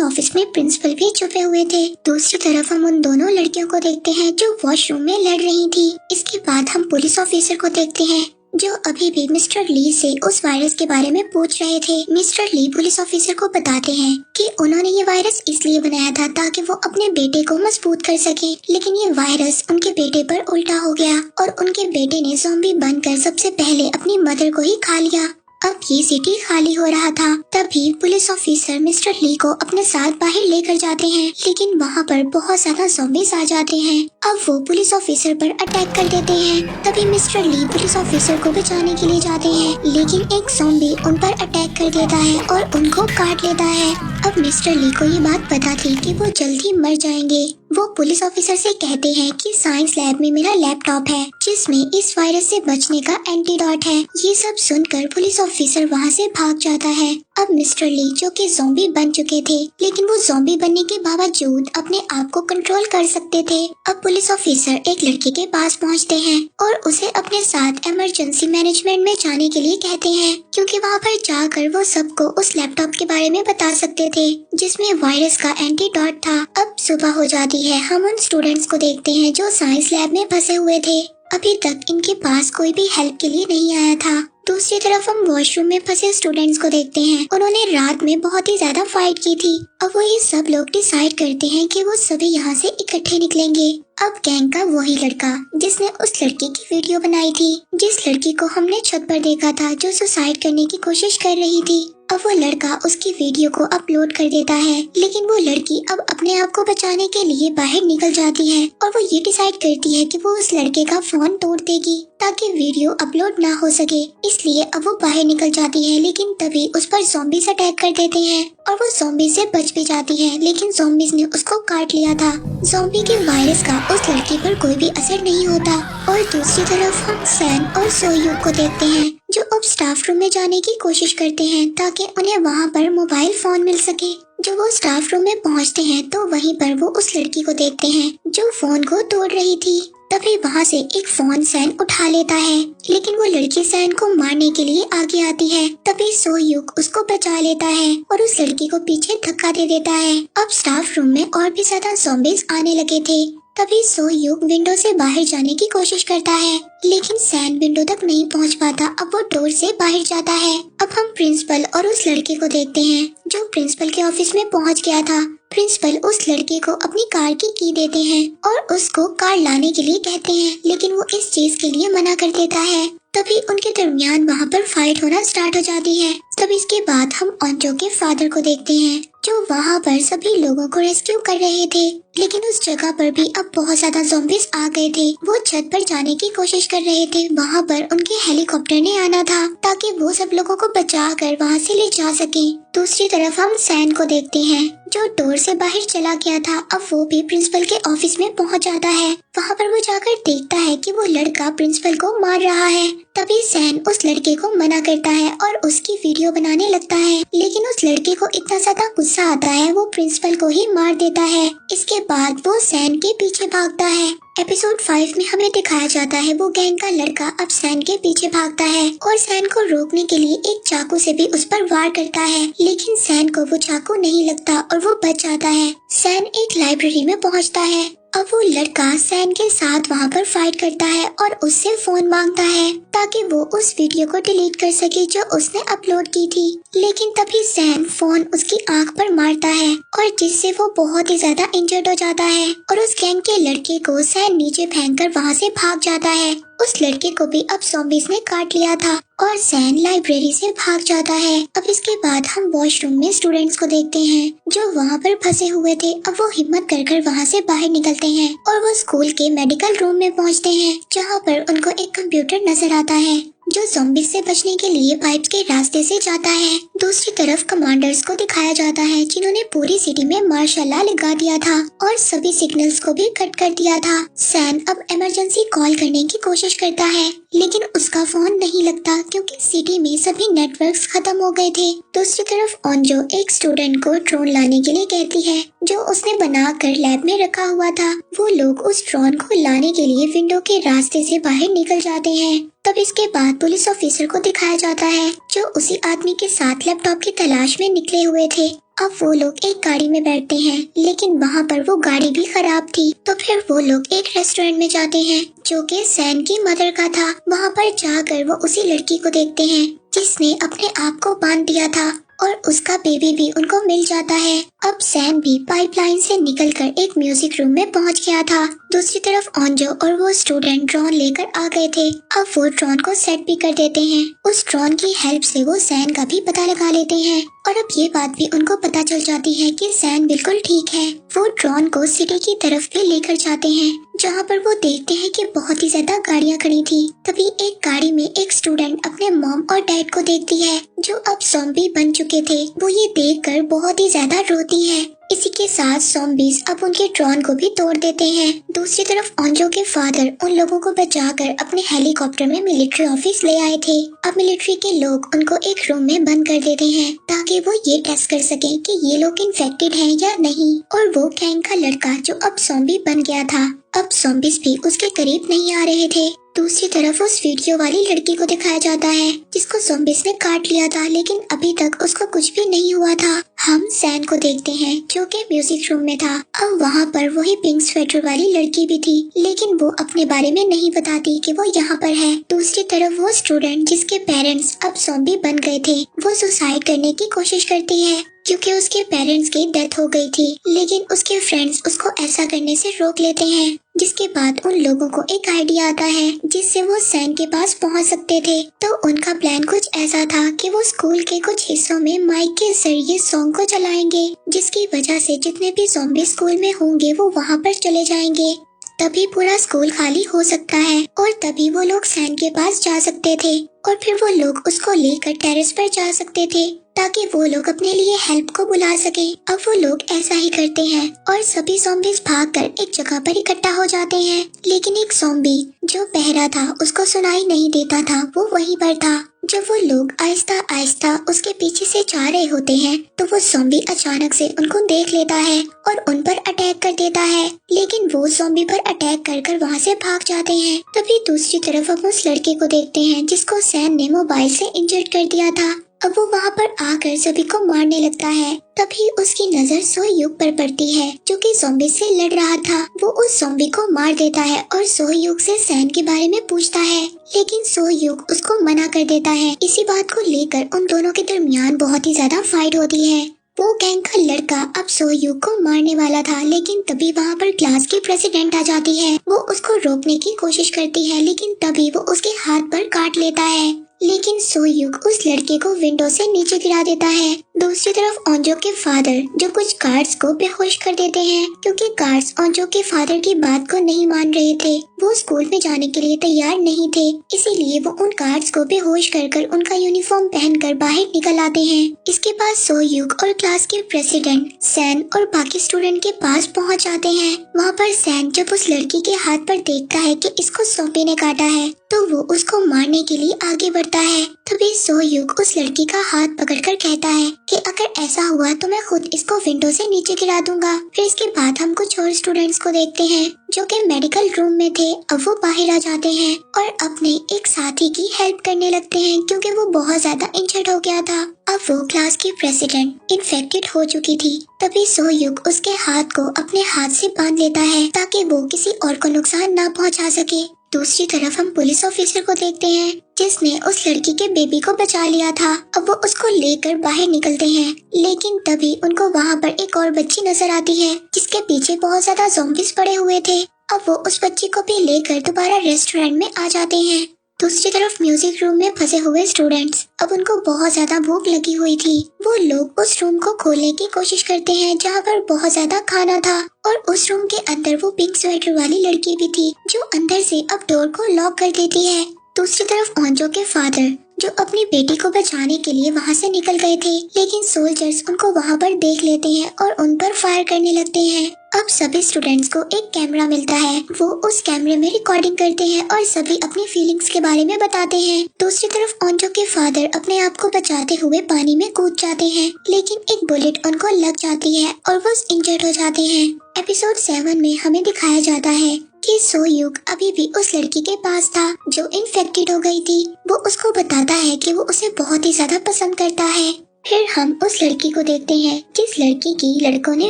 ऑफिस में प्रिंसिपल भी छुपे हुए थे। दूसरी तरफ हम उन दोनों लड़कियों को देखते हैं जो वॉशरूम में लड़ रही थी। इसके बाद हम पुलिस ऑफिसर को देखते हैं जो अभी भी मिस्टर ली से उस वायरस के बारे में पूछ रहे थे। मिस्टर ली पुलिस ऑफिसर को बताते हैं कि उन्होंने ये वायरस इसलिए बनाया था ताकि वो अपने बेटे को मजबूत कर सके, लेकिन ये वायरस उनके बेटे पर उल्टा हो गया और उनके बेटे ने ज़ॉम्बी बनकर सबसे पहले अपनी मदर को ही खा लिया। अब ये सिटी खाली हो रहा था। तभी पुलिस ऑफिसर मिस्टर ली को अपने साथ बाहर लेकर जाते हैं, लेकिन वहाँ पर बहुत ज्यादा ज़ॉम्बीज़ आ जाते हैं। अब वो पुलिस ऑफिसर पर अटैक कर देते हैं। तभी मिस्टर ली पुलिस ऑफिसर को बचाने के लिए जाते हैं, लेकिन एक ज़ॉम्बी उन पर अटैक कर देता है और उनको काट लेता है। अब मिस्टर ली को ये बात पता थी कि वो जल्दी मर जाएंगे। वो पुलिस ऑफिसर से कहते हैं कि साइंस लैब में मेरा लैपटॉप है जिसमें इस वायरस से बचने का एंटीडोट है। ये सब सुनकर पुलिस ऑफिसर वहाँ से भाग जाता है। अब मिस्टर ली जो कि ज़ॉम्बी बन चुके थे, लेकिन वो ज़ॉम्बी बनने के बावजूद अपने आप को कंट्रोल कर सकते थे। अब पुलिस ऑफिसर एक लड़के के पास पहुँचते हैं और उसे अपने साथ इमरजेंसी मैनेजमेंट में जाने के लिए कहते हैं, क्योंकि वहाँ पर जाकर वो सबको उस लैपटॉप के बारे में बता सकते थे जिसमें वायरस का एंटीडोट था। अब सुबह हो जाती है। हम उन स्टूडेंट्स को देखते हैं जो साइंस लैब में फंसे हुए थे। अभी तक इनके पास कोई भी हेल्प के लिए नहीं आया था। दूसरी तरफ हम वॉशरूम में फंसे स्टूडेंट्स को देखते हैं। उन्होंने रात में बहुत ही ज्यादा फाइट की थी। अब वो ये सब लोग डिसाइड करते हैं कि वो सभी यहाँ से इकट्ठे निकलेंगे। अब गैंग का वही लड़का जिसने उस लड़की की वीडियो बनाई थी, जिस लड़की को हमने छत पर देखा था जो सुसाइड करने की कोशिश कर रही थी, अब वो लड़का उसकी वीडियो को अपलोड कर देता है। लेकिन वो लड़की अब अपने आप को बचाने के लिए बाहर निकल जाती है और वो ये डिसाइड करती है कि वो उस लड़के का फोन तोड़ देगी ताकि वीडियो अपलोड ना हो सके। इसलिए अब वो बाहर निकल जाती है, लेकिन तभी उस पर ज़ॉम्बीज़ अटैक कर देते हैं और वो ज़ॉम्बी से बच भी जाती है, लेकिन ज़ॉम्बीज़ ने उसको काट लिया था। ज़ॉम्बी के वायरस का उस लड़की पर कोई भी असर नहीं होता। और दूसरी तरफ हम सैन और सोयूक को देखते हैं जो अब स्टाफ रूम में जाने की कोशिश करते हैं ताकि उन्हें वहाँ पर मोबाइल फोन मिल सके। जब वो स्टाफ रूम में पहुँचते हैं तो वहीं पर वो उस लड़की को देखते हैं जो फोन को तोड़ रही थी। तभी वहाँ से एक फोन सैन उठा लेता है, लेकिन वो लड़की सैन को मारने के लिए आगे आती है। तभी सोयूक उसको बचा लेता है और उस लड़की को पीछे धक्का दे देता है। अब स्टाफ रूम में और भी ज्यादा ज़ॉम्बीज़ आने लगे थे। तभी सोयूक विंडो से बाहर जाने की कोशिश करता है, लेकिन सैन विंडो तक नहीं पहुंच पाता। अब वो डोर से बाहर जाता है। अब हम प्रिंसिपल और उस लड़के को देखते हैं जो प्रिंसिपल के ऑफिस में पहुंच गया था। प्रिंसिपल उस लड़के को अपनी कार की देते हैं और उसको कार लाने के लिए कहते हैं, लेकिन वो इस चीज के लिए मना कर देता है। तभी उनके दरमियान वहाँ पर फाइट होना स्टार्ट हो जाती है। तब इसके बाद हम ऑन्जो के फादर को देखते हैं जो वहाँ पर सभी लोगों को रेस्क्यू कर रहे थे, लेकिन उस जगह पर भी अब बहुत ज्यादा ज़ॉम्बीज़ आ गए थे। वो छत पर जाने की कोशिश कर रहे थे। वहाँ पर उनके हेलीकॉप्टर ने आना था ताकि वो सब लोगों को बचा कर वहाँ से ले जा सके। दूसरी तरफ हम सैन को देखते हैं जो डोर से बाहर चला गया था। अब वो भी प्रिंसिपल के ऑफिस में पहुँच जाता है। वहाँ पर वो जाकर देखता है कि वो लड़का प्रिंसिपल को मार रहा है। तभी सैन उस लड़के को मना करता है और उसकी वीडियो बनाने लगता है, लेकिन उस लड़के को इतना ज्यादा गुस्सा आता है वो प्रिंसिपल को ही मार देता है। इसके बाद वो सैन के पीछे भागता है। एपिसोड 5 में हमें दिखाया जाता है वो गैंग का लड़का अब सैन के पीछे भागता है और सैन को रोकने के लिए एक चाकू से भी उस पर वार करता है, लेकिन सैन को वो चाकू नहीं लगता और वो बच जाता है। सैन एक लाइब्रेरी में पहुंचता है। अब वो लड़का सैन के साथ वहाँ पर फाइट करता है और उससे फोन मांगता है ताकि वो उस वीडियो को डिलीट कर सके जो उसने अपलोड की थी, लेकिन तभी सैन फोन उसकी आंख पर मारता है और जिससे वो बहुत ही ज्यादा इंजर्ड हो जाता है और उस गैंग के लड़के को सैन नीचे फेंककर वहाँ से भाग जाता है। उस लड़के को भी अब ज़ॉम्बीज़ ने काट लिया था और सैन लाइब्रेरी से भाग जाता है। अब इसके बाद हम वॉशरूम में स्टूडेंट्स को देखते हैं जो वहाँ पर फंसे हुए थे। अब वो हिम्मत कर वहाँ से बाहर निकलते हैं और वो स्कूल के मेडिकल रूम में पहुँचते हैं जहाँ पर उनको एक कंप्यूटर नजर आता है जो ज़ॉम्बीज़ से बचने के लिए पाइप्स के रास्ते से जाता है। दूसरी तरफ कमांडर्स को दिखाया जाता है जिन्होंने पूरी सिटी में मार्शल लॉ लगा दिया था और सभी सिग्नल्स को भी कट कर दिया था। सैन अब इमरजेंसी कॉल करने की कोशिश करता है लेकिन उसका फोन नहीं लगता क्योंकि सिटी में सभी नेटवर्क्स खत्म हो गए थे। दूसरी तरफ ओंजो एक स्टूडेंट को ड्रोन लाने के लिए कहती है जो उसने बना कर लैब में रखा हुआ था। वो लोग उस ड्रोन को लाने के लिए विंडो के रास्ते से बाहर निकल जाते हैं। तब इसके बाद पुलिस ऑफिसर को दिखाया जाता है जो उसी आदमी के साथ लैपटॉप की तलाश में निकले हुए थे। अब वो लोग एक गाड़ी में बैठते हैं लेकिन वहाँ पर वो गाड़ी भी खराब थी। तो फिर वो लोग एक रेस्टोरेंट में जाते हैं जो कि सैन की मदर का था। वहाँ पर जाकर वो उसी लड़की को देखते हैं जिसने अपने आप को बांध दिया था और उसका बेबी भी उनको मिल जाता है। अब सैन भी पाइपलाइन से निकलकर एक म्यूजिक रूम में पहुंच गया था। दूसरी तरफ ओंजो और वो स्टूडेंट ड्रोन लेकर आ गए थे। अब वो ड्रोन को सेट भी कर देते हैं। उस ड्रोन की हेल्प से वो सैन का भी पता लगा लेते हैं और अब ये बात भी उनको पता चल जाती है कि सैन बिल्कुल ठीक है। वो ड्रोन को सिटी की तरफ भी लेकर जाते हैं जहाँ पर वो देखते हैं कि बहुत ही ज्यादा गाड़ियाँ खड़ी थी। तभी एक गाड़ी में एक स्टूडेंट अपने मॉम और डैड को देखती है जो अब ज़ॉम्बी बन चुके थे। वो ये देखकर बहुत ही ज्यादा रोती है। इसी के साथ ज़ॉम्बीज़ अब उनके ड्रोन को भी तोड़ देते हैं। दूसरी तरफ ओंजो के फादर उन लोगों को बचाकर अपने हेलीकॉप्टर में मिलिट्री ऑफिस ले आए थे। अब मिलिट्री के लोग उनको एक रूम में बंद कर देते हैं ताकि वो ये टेस्ट कर सकें कि ये लोग इन्फेक्टेड हैं या नहीं। और वो गैंग का लड़का जो अब ज़ॉम्बी बन गया था, अब ज़ॉम्बीज़ भी उसके करीब नहीं आ रहे थे। दूसरी तरफ उस वीडियो वाली लड़की को दिखाया जाता है जिसको ज़ॉम्बीज़ ने काट लिया था लेकिन अभी तक उसको कुछ भी नहीं हुआ था। हम सैन को देखते हैं जो कि म्यूजिक रूम में था। अब वहाँ पर वही पिंक स्वेटर वाली लड़की भी थी लेकिन वो अपने बारे में नहीं बताती कि वो यहाँ पर है। दूसरी तरफ वो स्टूडेंट जिसके पेरेंट्स अब ज़ॉम्बी बन गए थे वो सुसाइड करने की कोशिश करती है क्योंकि उसके पेरेंट्स की डेथ हो गई थी, लेकिन उसके फ्रेंड्स उसको ऐसा करने से रोक लेते हैं। जिसके बाद उन लोगों को एक आइडिया आता है जिससे वो सैन के पास पहुंच सकते थे। तो उनका प्लान कुछ ऐसा था कि वो स्कूल के कुछ हिस्सों में माइक के जरिए सॉन्ग को चलाएंगे जिसकी वजह से जितने भी ज़ॉम्बी स्कूल में होंगे वो वहाँ पर चले जाएंगे। तभी पूरा स्कूल खाली हो सकता है और तभी वो लोग सैन के पास जा सकते थे और फिर वो लोग उसको लेकर टेरेस पर जा सकते थे ताकि वो लोग अपने लिए हेल्प को बुला सके। अब वो लोग ऐसा ही करते हैं और सभी ज़ॉम्बीज़ भागकर एक जगह पर इकट्ठा हो जाते हैं, लेकिन एक ज़ॉम्बी जो बहरा था उसको सुनाई नहीं देता था, वो वहीं पर था। जब वो लोग आहिस्ता आहिस्ता उसके पीछे से जा रहे होते हैं तो वो ज़ॉम्बी अचानक से उनको देख लेता है और उन पर अटैक कर देता है, लेकिन वो ज़ॉम्बी पर अटैक कर वहाँ से भाग जाते हैं। तभी दूसरी तरफ हम उस लड़के को देखते हैं जिसको सैन ने मोबाइल से इंजर्ड कर दिया था। अब वो वहाँ पर आकर सभी को मारने लगता है। तभी उसकी नजर सोहयुग पर पड़ती है जो कि ज़ॉम्बी से लड़ रहा था। वो उस ज़ॉम्बी को मार देता है और सोहयुग से सैन के बारे में पूछता है, लेकिन सोहयुग उसको मना कर देता है। इसी बात को लेकर उन दोनों के दरमियान बहुत ही ज्यादा फाइट होती है। वो गैंग का लड़का अब सोहयुग को मारने वाला था, लेकिन तभी वहाँ पर क्लास की प्रेसिडेंट आ जाती है। वो उसको रोकने की कोशिश करती है लेकिन तभी वो उसके हाथ पर काट लेता है, लेकिन सोहयुग उस लड़के को विंडो से नीचे गिरा देता है। दूसरी तरफ ओंजो के फादर जो कुछ गार्ड्स को बेहोश कर देते हैं क्योंकि गार्ड्स ओंजो के फादर की बात को नहीं मान रहे थे। वो स्कूल में जाने के लिए तैयार नहीं थे, इसीलिए वो उन गार्ड्स को बेहोश कर उनका यूनिफॉर्म पहनकर बाहर निकल आते हैं। इसके बाद सोहयुग और क्लास के प्रेसिडेंट सैन और बाकी स्टूडेंट के पास पहुंच जाते हैं। वहाँ पर सैन जब उस लड़की के हाथ पर देखता है कि इसको ज़ॉम्बी ने काटा है तो वो उसको मारने के लिए आगे बढ़ता है। तभी सोह्युक उस लड़की का हाथ पकड़कर कहता है कि अगर ऐसा हुआ तो मैं खुद इसको विंडो से नीचे गिरा दूंगा। फिर इसके बाद हम कुछ और स्टूडेंट्स को देखते हैं जो कि मेडिकल रूम में थे। अब वो बाहर आ जाते हैं और अपने एक साथी की हेल्प करने लगते हैं क्योंकि वो बहुत ज्यादा इंजर्ड हो गया था। अब वो क्लास की प्रेसिडेंट इन्फेक्टेड हो चुकी थी। तभी सोह्युक उसके हाथ को अपने हाथ से बांध लेता है ताकि वो किसी और को नुकसान ना पहुंचा सके। दूसरी तरफ हम पुलिस ऑफिसर को देखते हैं जिसने उस लड़की के बेबी को बचा लिया था। अब वो उसको लेकर बाहर निकलते हैं, लेकिन तभी उनको वहाँ पर एक और बच्ची नजर आती है जिसके पीछे बहुत ज्यादा ज़ॉम्बीज पड़े हुए थे। अब वो उस बच्ची को भी लेकर दोबारा रेस्टोरेंट में आ जाते हैं। दूसरी तरफ म्यूजिक रूम में फंसे हुए स्टूडेंट्स, अब उनको बहुत ज्यादा भूख लगी हुई थी। वो लोग उस रूम को खोलने की कोशिश करते हैं जहाँ पर बहुत ज्यादा खाना था और उस रूम के अंदर वो पिंक स्वेटर वाली लड़की भी थी जो अंदर से अब डोर को लॉक कर देती है। दूसरी तरफ ओंजो के फादर जो अपनी बेटी को बचाने के लिए वहाँ से निकल गए थे, लेकिन सोल्जर्स उनको वहाँ पर देख लेते हैं और उन पर फायर करने लगते हैं। अब सभी स्टूडेंट्स को एक कैमरा मिलता है। वो उस कैमरे में रिकॉर्डिंग करते हैं और सभी अपनी फीलिंग्स के बारे में बताते हैं। दूसरी तरफ ओंजो के फादर अपने आप को बचाते हुए पानी में कूद जाते हैं, लेकिन एक बुलेट उनको लग जाती है और वो इंजर्ड हो जाते हैं। एपिसोड 7 में हमें दिखाया जाता है कि सोह्युक अभी भी उस लड़की के पास था जो इन्फेक्टेड हो गई थी। वो उसको बताता है कि वो उसे बहुत ही ज्यादा पसंद करता है। फिर हम उस लड़की को देखते हैं जिस लड़की की लड़कों ने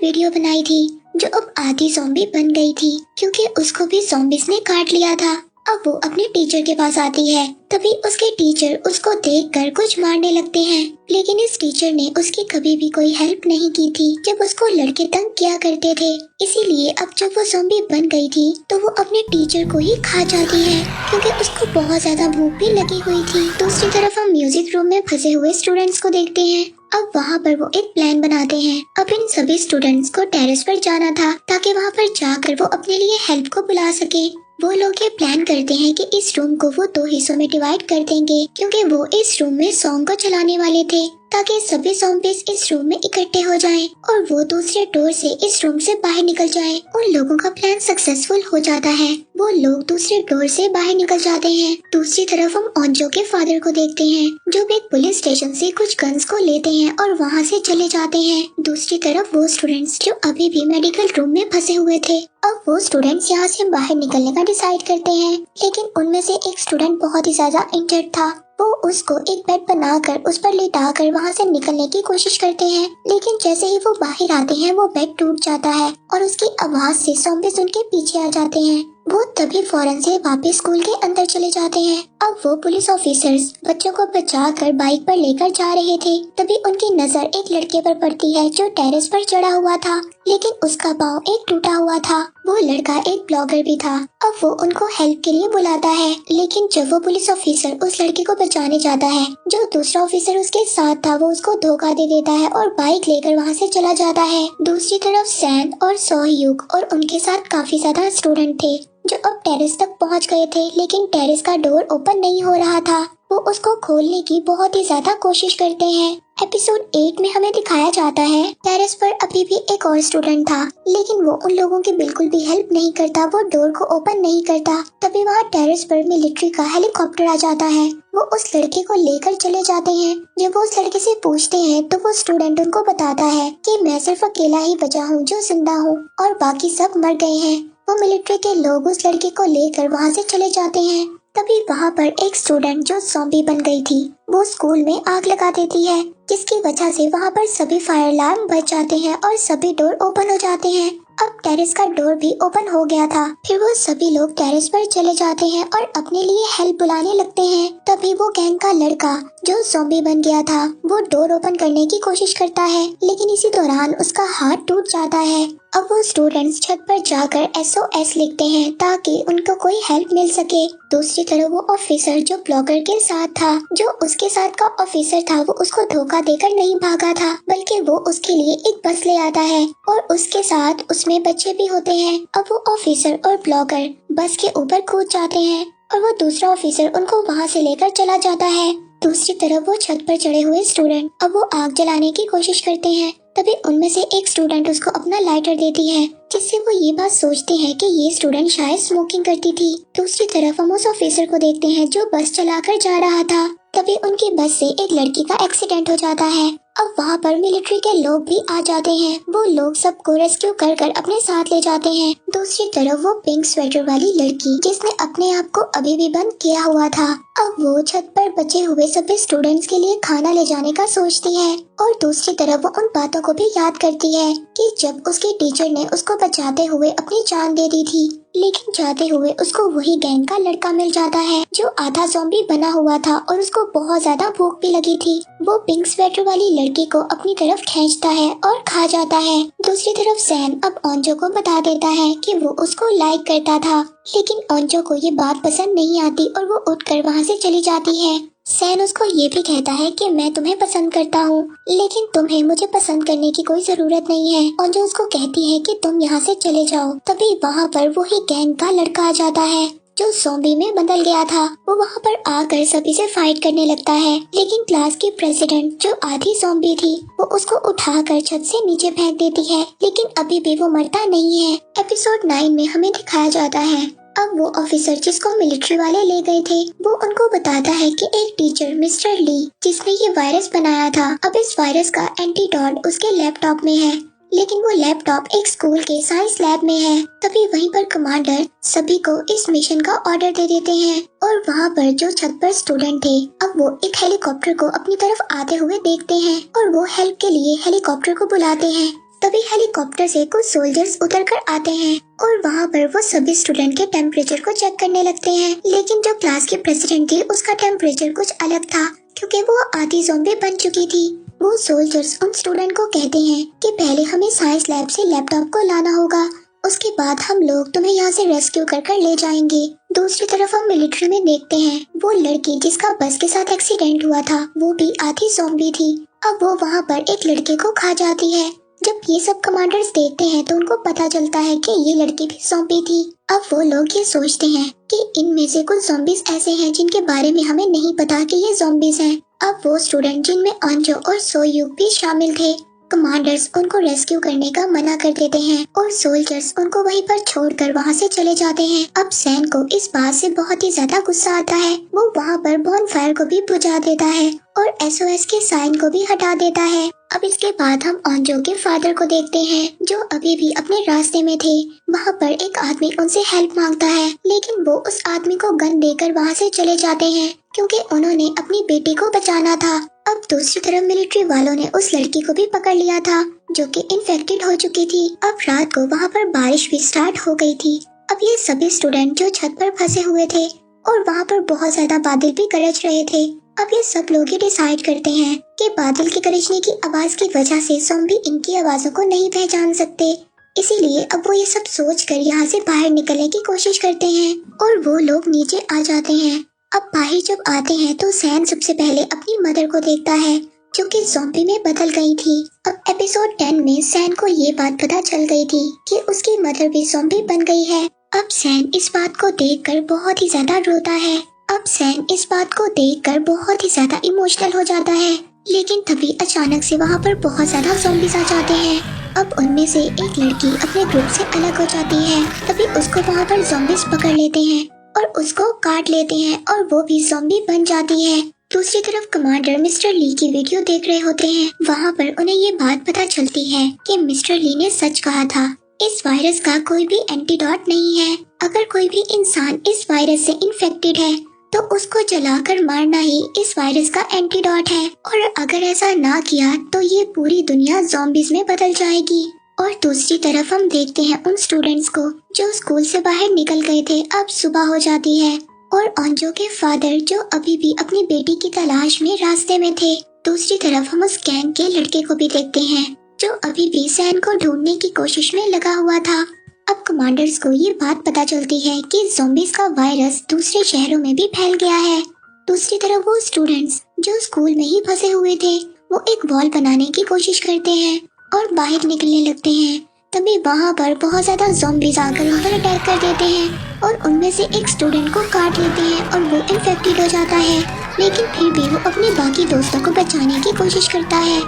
वीडियो बनाई थी, जो अब आधी ज़ॉम्बी बन गई थी क्योंकि उसको भी ज़ॉम्बीज ने काट लिया था। अब वो अपने टीचर के पास आती है, तभी उसके टीचर उसको देखकर कुछ मारने लगते हैं, लेकिन इस टीचर ने उसकी कभी भी कोई हेल्प नहीं की थी जब उसको लड़के तंग किया करते थे। इसीलिए अब जब वो ज़ॉम्बी बन गई थी तो वो अपने टीचर को ही खा जाती है क्योंकि उसको बहुत ज्यादा भूख भी लगी हुई थी। दूसरी तरफ हम म्यूजिक रूम में फंसे हुए स्टूडेंट्स को देखते हैं। अब वहाँ पर वो एक प्लान बनाते हैं। अब इन सभी स्टूडेंट्स को टेरेस पर जाना था ताकि वहाँ पर जाकर वो अपने लिए हेल्प को बुला सके। वो लोग ये प्लान करते हैं कि इस रूम को वो 2 हिस्सों में डिवाइड कर देंगे क्योंकि वो इस रूम में सॉन्ग को चलाने वाले थे ताकि सभी ज़ॉम्बीज इस रूम में इकट्ठे हो जाएं और वो दूसरे डोर से इस रूम से बाहर निकल जाएं। उन लोगों का प्लान सक्सेसफुल हो जाता है। वो लोग दूसरे डोर से बाहर निकल जाते हैं। दूसरी तरफ हम ओंजो के फादर को देखते हैं जो एक पुलिस स्टेशन से कुछ गन्स को लेते हैं और वहाँ से चले जाते हैं। दूसरी तरफ वो स्टूडेंट्स जो अभी भी मेडिकल रूम में फंसे हुए थे, अब वो स्टूडेंट्स यहाँ से बाहर निकलने का डिसाइड करते हैं, लेकिन उनमें से एक स्टूडेंट बहुत ही ज्यादा इंजर्ड था। वो उसको एक बेड बनाकर उस पर लेटाकर वहाँ से निकलने की कोशिश करते हैं, लेकिन जैसे ही वो बाहर आते हैं वो बेड टूट जाता है और उसकी आवाज से ज़ॉम्बीज उनके पीछे आ जाते हैं। वो तभी फौरन से वापस स्कूल के अंदर चले जाते हैं। अब वो पुलिस ऑफिसर्स बच्चों को बचाकर बाइक पर लेकर जा रहे थे, तभी उनकी नजर एक लड़के पर पड़ती है जो टेरेस पर चढ़ा हुआ था, लेकिन उसका पाँव एक टूटा हुआ था। वो लड़का एक ब्लॉगर भी था। अब वो उनको हेल्प के लिए बुलाता है, लेकिन जब वो पुलिस ऑफिसर उस लड़के को बचाने जाता है, जो दूसरा ऑफिसर उसके साथ था वो उसको धोखा दे देता है और बाइक लेकर वहाँ से चला जाता है। दूसरी तरफ सैन और सोह्युक और उनके साथ काफी ज्यादा स्टूडेंट थे जो अब टेरेस तक पहुंच गए थे, लेकिन टेरेस का डोर ओपन नहीं हो रहा था। वो उसको खोलने की बहुत ही ज्यादा कोशिश करते हैं। एपिसोड 8 में हमें दिखाया जाता है टेरेस पर अभी भी एक और स्टूडेंट था, लेकिन वो उन लोगों की बिल्कुल भी हेल्प नहीं करता, वो डोर को ओपन नहीं करता। तभी वहाँ टेरेस पर मिलिट्री का हेलीकॉप्टर आ जाता है। वो उस लड़के को लेकर चले जाते हैं। जब वो उस लड़के से पूछते हैं तो वो स्टूडेंट उनको बताता है कि मैं सिर्फ अकेला ही बचा हूँ जो जिंदा हूँ और बाकी सब मर गए हैं। वो मिलिट्री के लोग उस लड़के को लेकर वहाँ से चले जाते हैं। तभी वहाँ पर एक स्टूडेंट जो ज़ॉम्बी बन गई थी वो स्कूल में आग लगा देती है, जिसकी वजह से वहाँ पर सभी फायर अलार्म बज जाते हैं और सभी डोर ओपन हो जाते हैं। अब टेरेस का डोर भी ओपन हो गया था। फिर वो सभी लोग टेरेस पर चले जाते हैं और अपने लिए हेल्प बुलाने लगते हैं। तभी वो गैंग का लड़का जो ज़ॉम्बी बन गया था वो डोर ओपन करने की कोशिश करता है, लेकिन इसी दौरान उसका हाथ टूट जाता है। अब वो स्टूडेंट्स छत पर जाकर SOS लिखते हैं ताकि उनको कोई हेल्प मिल सके। दूसरी तरफ वो ऑफिसर जो ब्लॉगर के साथ था, जो उसके साथ का ऑफिसर था, वो उसको धोखा देकर नहीं भागा था, बल्कि वो उसके लिए एक बस ले आता है और उसके साथ उसमें बच्चे भी होते हैं। अब वो ऑफिसर और ब्लॉगर बस के ऊपर कूद जाते हैं और वो दूसरा ऑफिसर उनको वहाँ से लेकर चला जाता है। दूसरी तरफ वो छत पर चढ़े हुए स्टूडेंट अब वो आग जलाने की कोशिश करते हैं। तभी उनमें से एक स्टूडेंट उसको अपना लाइटर देती है, जिससे वो ये बात सोचते हैं कि ये स्टूडेंट शायद स्मोकिंग करती थी। दूसरी तरफ हम उस ऑफिसर को देखते हैं जो बस चलाकर जा रहा था। तभी उनकी बस से एक लड़की का एक्सीडेंट हो जाता है। अब वहाँ पर मिलिट्री के लोग भी आ जाते हैं। वो लोग सबको रेस्क्यू कर कर अपने साथ ले जाते हैं। दूसरी तरफ वो पिंक स्वेटर वाली लड़की जिसने अपने आप को अभी भी बंद किया हुआ था, अब वो छत पर बचे हुए सभी स्टूडेंट्स के लिए खाना ले जाने का सोचती है। और दूसरी तरफ वो उन बातों को भी याद करती है कि जब उसके टीचर ने उसको बचाते हुए अपनी जान दे दी थी, लेकिन जाते हुए उसको वही गैंग का लड़का मिल जाता है जो आधा ज़ॉम्बी बना हुआ था और उसको बहुत ज्यादा भूख भी लगी थी। वो पिंक स्वेटर वाली लड़की को अपनी तरफ खींचता है और खा जाता है। दूसरी तरफ सैन अब ओंजो को बता देता है कि वो उसको लाइक करता था, लेकिन ओंजो को ये बात पसंद नहीं आती और वो उठकर वहाँ से चली जाती है। सैन उसको ये भी कहता है कि मैं तुम्हें पसंद करता हूँ, लेकिन तुम्हें मुझे पसंद करने की कोई जरूरत नहीं है। और जो उसको कहती है कि तुम यहाँ से चले जाओ। तभी वहाँ पर वही गैंग का लड़का आ जाता है जो ज़ॉम्बी में बदल गया था। वो वहाँ पर आकर सभी से फाइट करने लगता है, लेकिन क्लास की प्रेसिडेंट जो आधी ज़ॉम्बी थी वो उसको उठाकर छत से नीचे फेंक देती है, लेकिन अभी भी वो मरता नहीं है। एपिसोड 9 में हमें दिखाया जाता है अब वो ऑफिसर जिसको मिलिट्री वाले ले गए थे वो उनको बताता है कि एक टीचर मिस्टर ली जिसने ये वायरस बनाया था, अब इस वायरस का एंटीडोट उसके लैपटॉप में है, लेकिन वो लैपटॉप एक स्कूल के साइंस लैब में है। तभी वहीं पर कमांडर सभी को इस मिशन का ऑर्डर दे देते हैं और वहाँ पर जो छत पर स्टूडेंट थे अब वो एक हेलीकॉप्टर को अपनी तरफ आते हुए देखते हैं और वो हेल्प के लिए हेलीकॉप्टर को बुलाते हैं। तभी हेलीकॉप्टर से कुछ सोल्जर्स उतर कर आते हैं और वहाँ पर वो सभी स्टूडेंट के टेम्परेचर को चेक करने लगते हैं, लेकिन जो क्लास की प्रेसिडेंट थी उसका टेम्परेचर कुछ अलग था क्योंकि वो आधी ज़ॉम्बी बन चुकी थी। वो सोल्जर्स उन स्टूडेंट को कहते हैं कि पहले हमें साइंस लैब से लैपटॉप को लाना होगा, उसके बाद हम लोग तुम्हें यहाँ से रेस्क्यू कर कर ले जाएंगे। दूसरी तरफ हम मिलिट्री में देखते हैं वो लड़की जिसका बस के साथ एक्सीडेंट हुआ था वो भी आधी ज़ॉम्बी थी। अब वो वहाँ पर एक लड़के को खा जाती है। जब ये सब कमांडर्स देखते हैं तो उनको पता चलता है कि ये लड़की भी ज़ॉम्बी थी। अब वो लोग ये सोचते हैं कि इनमें से कुछ ज़ॉम्बीज ऐसे हैं जिनके बारे में हमें नहीं पता कि ये ज़ॉम्बीज हैं। अब वो स्टूडेंट जिनमें अंजो और सोयूक भी शामिल थे, कमांडर्स उनको रेस्क्यू करने का मना कर देते हैं और सोल्जर्स उनको वहीं पर छोड़कर वहाँ से चले जाते हैं। अब सैन को इस बात से बहुत ही ज्यादा गुस्सा आता है। वो वहाँ पर बॉनफायर को भी बुझा देता है और एसओएस के साइन को भी हटा देता है। अब इसके बाद हम अंजो के फादर को देखते हैं जो अभी भी अपने रास्ते में थे। वहाँ पर एक आदमी उनसे हेल्प मांगता है, लेकिन वो उस आदमी को गन देकर वहाँ से चले जाते हैं क्योंकि उन्होंने अपनी बेटी को बचाना था। अब दूसरी तरफ मिलिट्री वालों ने उस लड़की को भी पकड़ लिया था जो कि इन्फेक्टेड हो चुकी थी। अब रात को वहाँ पर बारिश भी स्टार्ट हो गई थी। अब ये सभी स्टूडेंट जो छत पर फंसे हुए थे और वहाँ पर बहुत ज्यादा बादल भी गरज रहे थे। अब ये सब लोग ही डिसाइड करते हैं कि बादल के गरजने की आवाज की वजह से ज़ॉम्बी इनकी आवाजों को नहीं पहचान सकते, इसीलिए अब वो ये सब सोचकर यहाँ से बाहर निकलने की कोशिश करते हैं और वो लोग नीचे आ जाते हैं। अब बाहर जब आते हैं तो सैन सबसे पहले अपनी मदर को देखता है जो कि ज़ॉम्बी में बदल गई थी। अब एपिसोड 10 में सैन को ये बात पता चल गई थी कि उसकी मदर भी ज़ॉम्बी बन गई है। अब सैन इस बात को देखकर बहुत ही ज्यादा रोता है। अब सैन इस बात को देखकर बहुत ही ज्यादा इमोशनल हो जाता है, लेकिन तभी अचानक से वहाँ पर बहुत ज्यादा ज़ॉम्बीज़ आ जाते हैं। अब उनमें से एक लड़की अपने ग्रुप से अलग हो जाती है। तभी उसको वहाँ पर ज़ॉम्बीज़ पकड़ लेते हैं और उसको काट लेते हैं और वो भी ज़ॉम्बी बन जाती है। दूसरी तरफ कमांडर मिस्टर ली की वीडियो देख रहे होते हैं। वहाँ पर उन्हें ये बात पता चलती है कि मिस्टर ली ने सच कहा था, इस वायरस का कोई भी एंटीडोट नहीं है। अगर कोई भी इंसान इस वायरस से इन्फेक्टेड है तो उसको जलाकर मारना ही इस वायरस का एंटीडोट है, और अगर ऐसा ना किया तो ये पूरी दुनिया ज़ॉम्बीज़ में बदल जाएगी। और दूसरी तरफ हम देखते हैं उन स्टूडेंट्स को जो स्कूल से बाहर निकल गए थे। अब सुबह हो जाती है और अंजो के फादर जो अभी भी अपनी बेटी की तलाश में रास्ते में थे। दूसरी तरफ हम उस गैंग के लड़के को भी देखते हैं जो अभी भी सैन को ढूंढने की कोशिश में लगा हुआ था। अब कमांडर्स को ये बात पता चलती है कि ज़ॉम्बीज़ का वायरस दूसरे शहरों में भी फैल गया है। दूसरी तरफ वो स्टूडेंट्स जो स्कूल में ही फंसे हुए थे वो एक वॉल बनाने की कोशिश करते हैं और बाहर निकलने लगते हैं। तभी वहाँ पर बहुत ज्यादा ज़ॉम्बीज़ आकर उन पर अटैक कर देते हैं और उनमें से एक स्टूडेंट को काट लेते हैं और वो इन्फेक्टेड हो जाता है, लेकिन फिर भी वो अपने बाकी दोस्तों को बचाने की कोशिश करता है।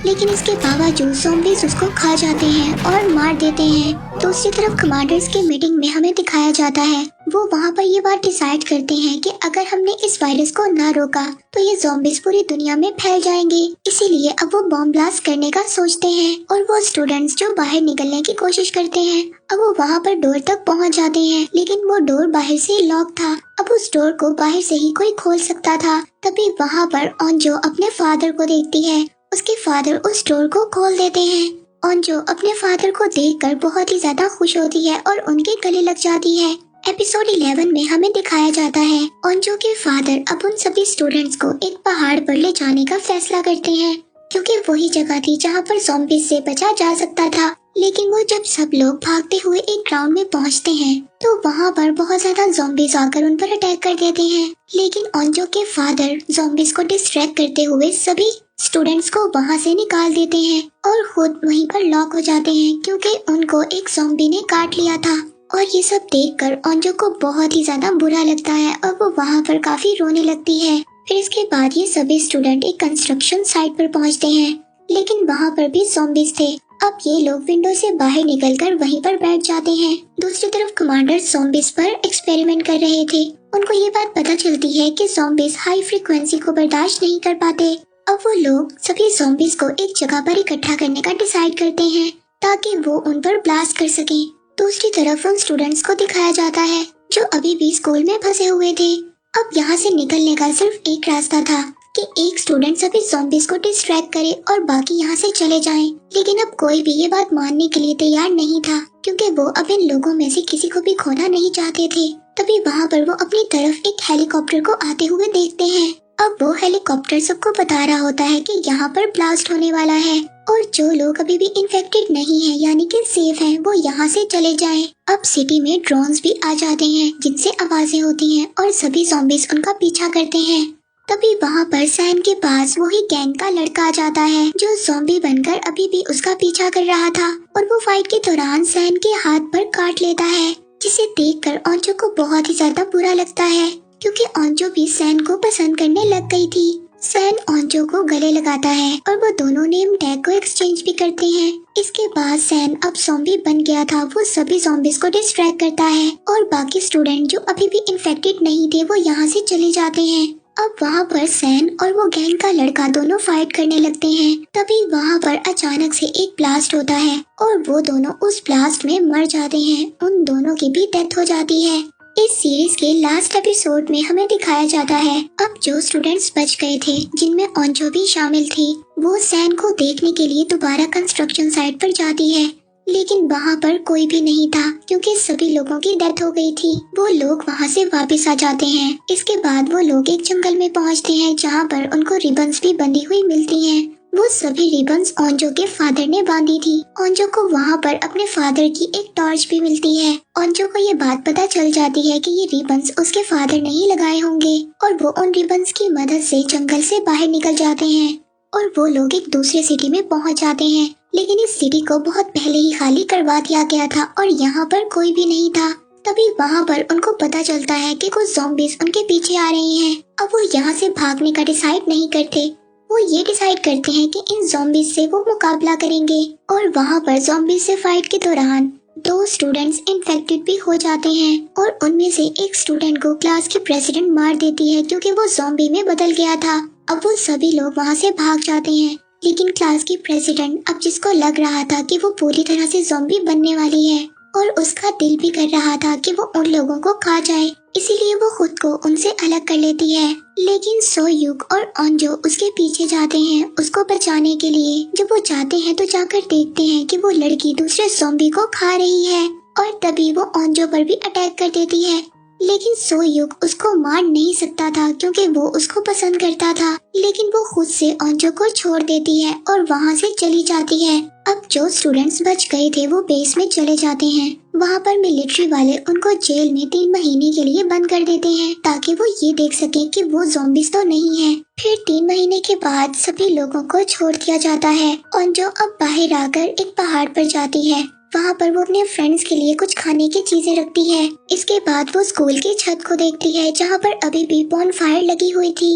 लेकिन इसके बावजूद ज़ॉम्बीज़ उसको खा जाते हैं और मार देते हैं। दूसरी तरफ कमांडर्स की मीटिंग में हमें दिखाया जाता है वो वहाँ पर ये बात डिसाइड करते हैं कि अगर हमने इस वायरस को ना रोका तो ये ज़ॉम्बीज़ पूरी दुनिया में फैल जाएंगे। इसीलिए अब वो बॉम्ब ब्लास्ट करने का सोचते हैं और वो स्टूडेंट्स जो बाहर निकलने की कोशिश करते हैं अब वो वहाँ पर डोर तक पहुँच जाते हैं, लेकिन वो डोर बाहर से लॉक था। अब उस डोर को बाहर से ही कोई खोल सकता था। तभी वहाँ पर ओंजो अपने फादर को देखती है। उसके फादर उस डोर को खोल देते हैं। ओंजो अपने फादर को देखकर बहुत ही ज्यादा खुश होती है और उनके गले लग जाती है। एपिसोड 11 में हमें दिखाया जाता है ओंजो के फादर अब उन सभी स्टूडेंट्स को एक पहाड़ पर ले जाने का फैसला करते हैं, क्योंकि वही जगह थी जहाँ पर ज़ॉम्बीज़ से बचा जा सकता था। लेकिन वो जब सब लोग भागते हुए एक ग्राउंड में पहुँचते हैं तो वहाँ पर बहुत ज्यादा ज़ॉम्बीज़ आकर उन पर अटैक कर देते हैं। लेकिन ओंजो के फादर ज़ॉम्बीज़ को डिस्ट्रैक्ट करते हुए सभी स्टूडेंट्स को वहाँ से निकाल देते हैं और खुद वहीं पर लॉक हो जाते हैं, क्योंकि उनको एक ज़ॉम्बी ने काट लिया था। और ये सब देखकर ओंजो को बहुत ही ज्यादा बुरा लगता है और वो वहाँ पर काफी रोने लगती है। फिर इसके बाद ये सभी स्टूडेंट एक कंस्ट्रक्शन साइट पर पहुँचते हैं, लेकिन वहाँ पर भी ज़ॉम्बीज़ थे। अब ये लोग विंडो से बाहर निकलकर वहीं पर बैठ जाते हैं। दूसरी तरफ कमांडर ज़ॉम्बीज़ पर एक्सपेरिमेंट कर रहे थे। उनको ये बात पता चलती है कि ज़ॉम्बीज़ हाई फ्रीक्वेंसी को बर्दाश्त नहीं कर पाते। अब वो लोग सभी ज़ॉम्बीज़ को एक जगह पर इकट्ठा करने का डिसाइड करते हैं ताकि वो उन पर ब्लास्ट कर सकें। दूसरी तरफ उन स्टूडेंट्स को दिखाया जाता है जो अभी भी स्कूल में फंसे हुए थे। अब यहाँ से निकलने का सिर्फ एक रास्ता था कि एक स्टूडेंट सभी ज़ॉम्बीज़ को डिस्ट्रैक्ट करे और बाकी यहाँ से चले जाएं। लेकिन अब कोई भी ये बात मानने के लिए तैयार नहीं था, क्योंकि वो अब इन लोगों में से किसी को भी खोना नहीं चाहते थे। तभी वहाँ पर वो अपनी तरफ एक हेलीकॉप्टर को आते हुए देखते हैं। अब वो हेलीकॉप्टर सबको बता रहा होता है कि यहाँ पर ब्लास्ट होने वाला है और जो लोग अभी भी इन्फेक्टेड नहीं हैं, यानी कि सेफ हैं, वो यहाँ से चले जाएं। अब सिटी में ड्रोन्स भी आ जाते हैं जिनसे आवाजें होती हैं और सभी ज़ॉम्बीज़ उनका पीछा करते हैं। तभी वहाँ पर सैन के पास वही गैंग का लड़का आ जाता है जो ज़ॉम्बी बनकर अभी भी उसका पीछा कर रहा था और वो फाइट के दौरान सैन के हाथ पर काट लेता है, जिसे देखकर ओंजो को बहुत ही ज्यादा बुरा लगता है, क्योंकि ओंजो भी सैन को पसंद करने लग गई थी। सैन ओंजो को गले लगाता है और वो दोनों नेम टैग को एक्सचेंज भी करते हैं। इसके बाद सैन अब ज़ॉम्बी बन गया था। वो सभी ज़ॉम्बीज़ को डिस्ट्रैक्ट करता है और बाकी स्टूडेंट जो अभी भी इन्फेक्टेड नहीं थे वो यहाँ से चले जाते हैं। अब वहाँ पर सैन और वो गैंग का लड़का दोनों फाइट करने लगते हैं। तभी वहाँ पर अचानक से एक ब्लास्ट होता है और वो दोनों उस ब्लास्ट में मर जाते हैं। उन दोनों की भी डेथ हो जाती है। इस सीरीज के लास्ट एपिसोड में हमें दिखाया जाता है अब जो स्टूडेंट्स बच गए थे, जिनमें ओंजो भी शामिल थी, वो सैन को देखने के लिए दोबारा कंस्ट्रक्शन साइट पर जाती है। लेकिन वहाँ पर कोई भी नहीं था, क्योंकि सभी लोगों की डेथ हो गई थी। वो लोग वहाँ से वापस आ जाते हैं। इसके बाद वो लोग एक जंगल में पहुँचते हैं जहाँ पर उनको रिबन्स भी बंधी हुई मिलती हैं। वो सभी रिबन्स ओंजो के फादर ने बांधी थी। ओंजो को वहाँ पर अपने फादर की एक टॉर्च भी मिलती है। ओंजो को ये बात पता चल जाती है कि ये रिबन्स उसके फादर ने ही लगाए होंगे और वो उन रिबन्स की मदद से जंगल से बाहर निकल जाते हैं और वो लोग एक दूसरे सिटी में पहुँच जाते हैं। लेकिन इस सिटी को बहुत पहले ही खाली करवा दिया गया था और यहाँ पर कोई भी नहीं था। तभी वहाँ पर उनको पता चलता है कि कुछ ज़ॉम्बीज़ उनके पीछे आ रही हैं। अब वो यहाँ से भागने का डिसाइड नहीं करते। वो ये डिसाइड करते हैं कि इन ज़ॉम्बीज़ से वो मुकाबला करेंगे और वहाँ पर ज़ॉम्बीज़ से फाइट के दौरान 2 स्टूडेंट्स इन्फेक्टेड भी हो जाते हैं और उनमें से एक स्टूडेंट को क्लास की प्रेसिडेंट मार देती है, क्योंकि वो ज़ॉम्बी में बदल गया था। अब वो सभी लोग वहाँ से भाग जाते हैं, लेकिन क्लास की प्रेसिडेंट अब जिसको लग रहा था कि वो पूरी तरह से ज़ॉम्बी बनने वाली है और उसका दिल भी कर रहा था कि वो उन लोगों को खा जाए, इसीलिए वो खुद को उनसे अलग कर लेती है। लेकिन सोयुक और ओंजो उसके पीछे जाते हैं उसको बचाने के लिए। जब वो जाते हैं तो जाकर देखते हैं कि वो लड़की दूसरे ज़ॉम्बी को खा रही है और तभी वो ओंजो पर भी अटैक कर देती है। लेकिन सोयुक उसको मार नहीं सकता था, क्योंकि वो उसको पसंद करता था। लेकिन वो खुद से ओंजो को छोड़ देती है और वहाँ से चली जाती है। अब जो स्टूडेंट्स बच गए थे वो बेस में चले जाते हैं। वहाँ पर मिलिट्री वाले उनको जेल में 3 महीने के लिए बंद कर देते हैं, ताकि वो ये देख सके कि वो ज़ॉम्बीज़ तो नहीं है। फिर 3 महीने के बाद सभी लोगों को छोड़ दिया जाता है। ओंजो अब बाहर आकर एक पहाड़ पर जाती है। वहाँ पर वो अपने फ्रेंड्स के लिए कुछ खाने की चीजें रखती है। इसके बाद वो स्कूल की छत को देखती है जहाँ पर अभी भी बॉनफायर लगी हुई थी।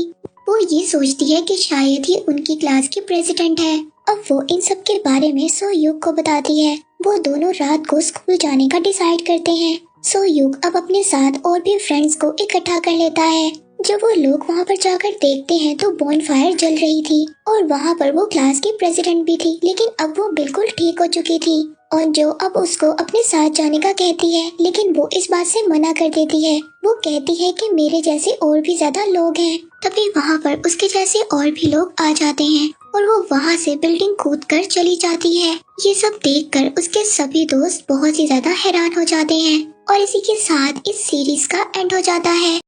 वो ये सोचती है कि शायद ही उनकी क्लास की प्रेसिडेंट है अब वो इन सब के बारे में सोयूक को बताती है। वो दोनों रात को स्कूल जाने का डिसाइड करते हैं। सोयूक अब अपने साथ और भी फ्रेंड्स को इकट्ठा कर लेता है। जब वो लोग वहाँ पर जाकर देखते हैं तो बॉनफायर जल रही थी और वहाँ पर वो क्लास की प्रेसिडेंट भी थी, लेकिन अब वो बिल्कुल ठीक हो चुकी थी और जो अब उसको अपने साथ जाने का कहती है, लेकिन वो इस बात से मना कर देती है। वो कहती है कि मेरे जैसे और भी ज्यादा लोग हैं। तभी वहाँ पर उसके जैसे और भी लोग आ जाते हैं और वो वहाँ से बिल्डिंग कूद कर चली जाती है। ये सब देखकर उसके सभी दोस्त बहुत ही ज्यादा हैरान हो जाते हैं और इसी के साथ इस सीरीज का एंड हो जाता है।